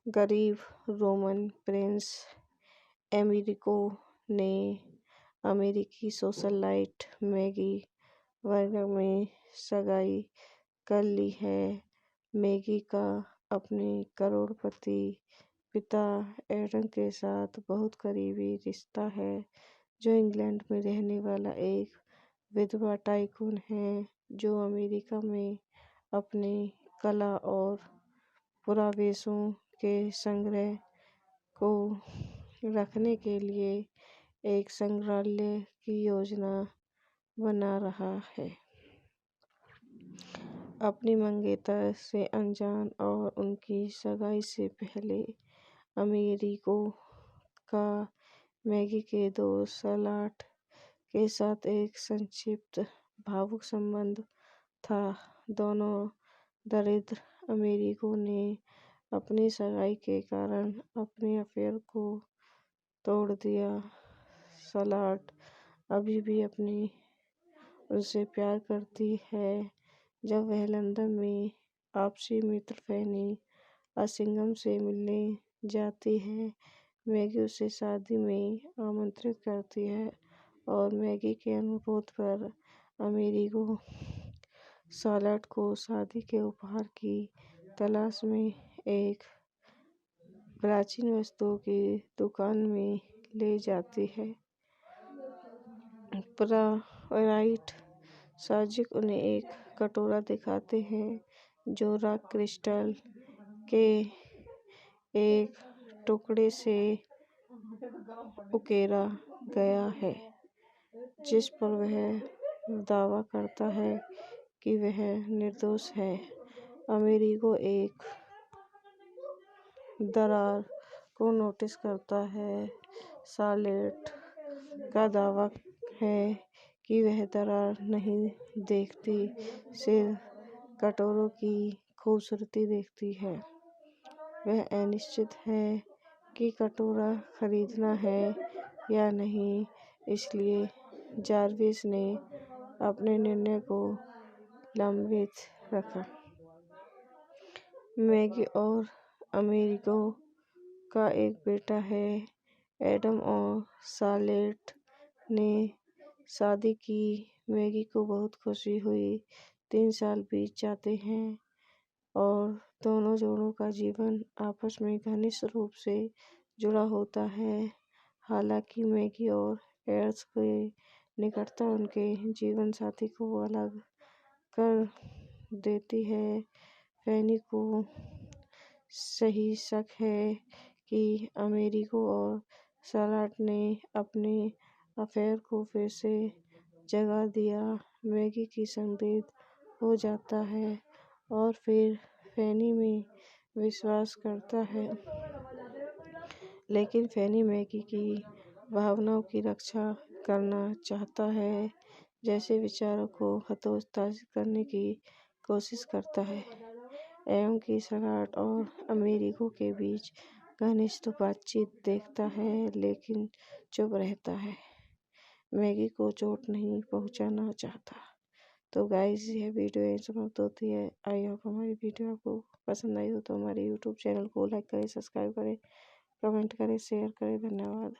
गरीब रोमन प्रिंस एमेरिको ने अमेरिकी सोशलाइट मैगी वर्गर में सगाई कर ली है। मैगी का अपने करोड़पति पिता एडम के साथ बहुत करीबी रिश्ता है, जो इंग्लैंड में रहने वाला एक विधवा टाइकून है, जो अमेरिका में अपने कला और पुरावेशों के संग्रह को रखने के लिए एक संग्रहालय की योजना बना रहा है। अपनी मंगेतर से अनजान और उनकी सगाई से पहले अमेरिको का मैगी के दोस्त शार्लट के साथ एक संक्षिप्त भावुक संबंध था। दोनों दरिद्र अमेरिको ने अपनी सगाई के कारण अपने अफेयर को तोड़ दिया। शार्लट अभी भी उनसे प्यार करती है। जब वह लंदन में आपसी मित्र फैनी असिंघम से मिलने जाती है, मैगी उसे शादी में आमंत्रित करती है और मैगी के अनुरोध पर अमेरिको शार्लट को शादी के उपहार की तलाश में एक प्राचीन वस्तुओं की दुकान में ले जाती है। प्राइवेट सर्जक उन्हें एक कटोरा दिखाते हैं जो रॉक क्रिस्टल के एक टुकड़े से उकेरा गया है, जिस पर वह दावा करता है कि वह निर्दोष है। अमेरिको एक दरार को नोटिस करता है। शार्लट का दावा है कि वह दरार नहीं देखती, सिर्फ कटोरों की खूबसूरती देखती है। वह अनिश्चित है कि कटोरा खरीदना है या नहीं, इसलिए जार्विस ने अपने निर्णय को लंबित रखा। मैगी और अमेरिको का एक बेटा है। एडम और शार्लट ने शादी की। मैगी को बहुत खुशी हुई। 3 साल बीत जाते हैं और दोनों जोड़ों का जीवन आपस में घनिष्ठ रूप से जुड़ा होता है। हालांकि मैगी और एड्स की निकटता उनके जीवन साथी को अलग कर देती है। फैनी को सही शक है कि अमेरिको और शार्लट ने अपने अफेयर को फिर से जगा दिया। मैगी की संदेह हो जाता है और फिर फैनी में विश्वास करता है, लेकिन फैनी मैगी की भावनाओं की रक्षा करना चाहता है, जैसे विचारों को हतोत्साहित करने की कोशिश करता है। एडम की शार्लट और अमेरिको के बीच घनिष्ठ बातचीत देखता है, लेकिन चुप रहता है। मैगी को चोट नहीं पहुंचाना चाहता। तो गाइस, यह वीडियो यहीं समाप्त होती है। आई होप हमारी वीडियो आपको पसंद आई हो तो हमारे यूट्यूब चैनल को लाइक करें, सब्सक्राइब करें, कमेंट करें, शेयर करें। धन्यवाद।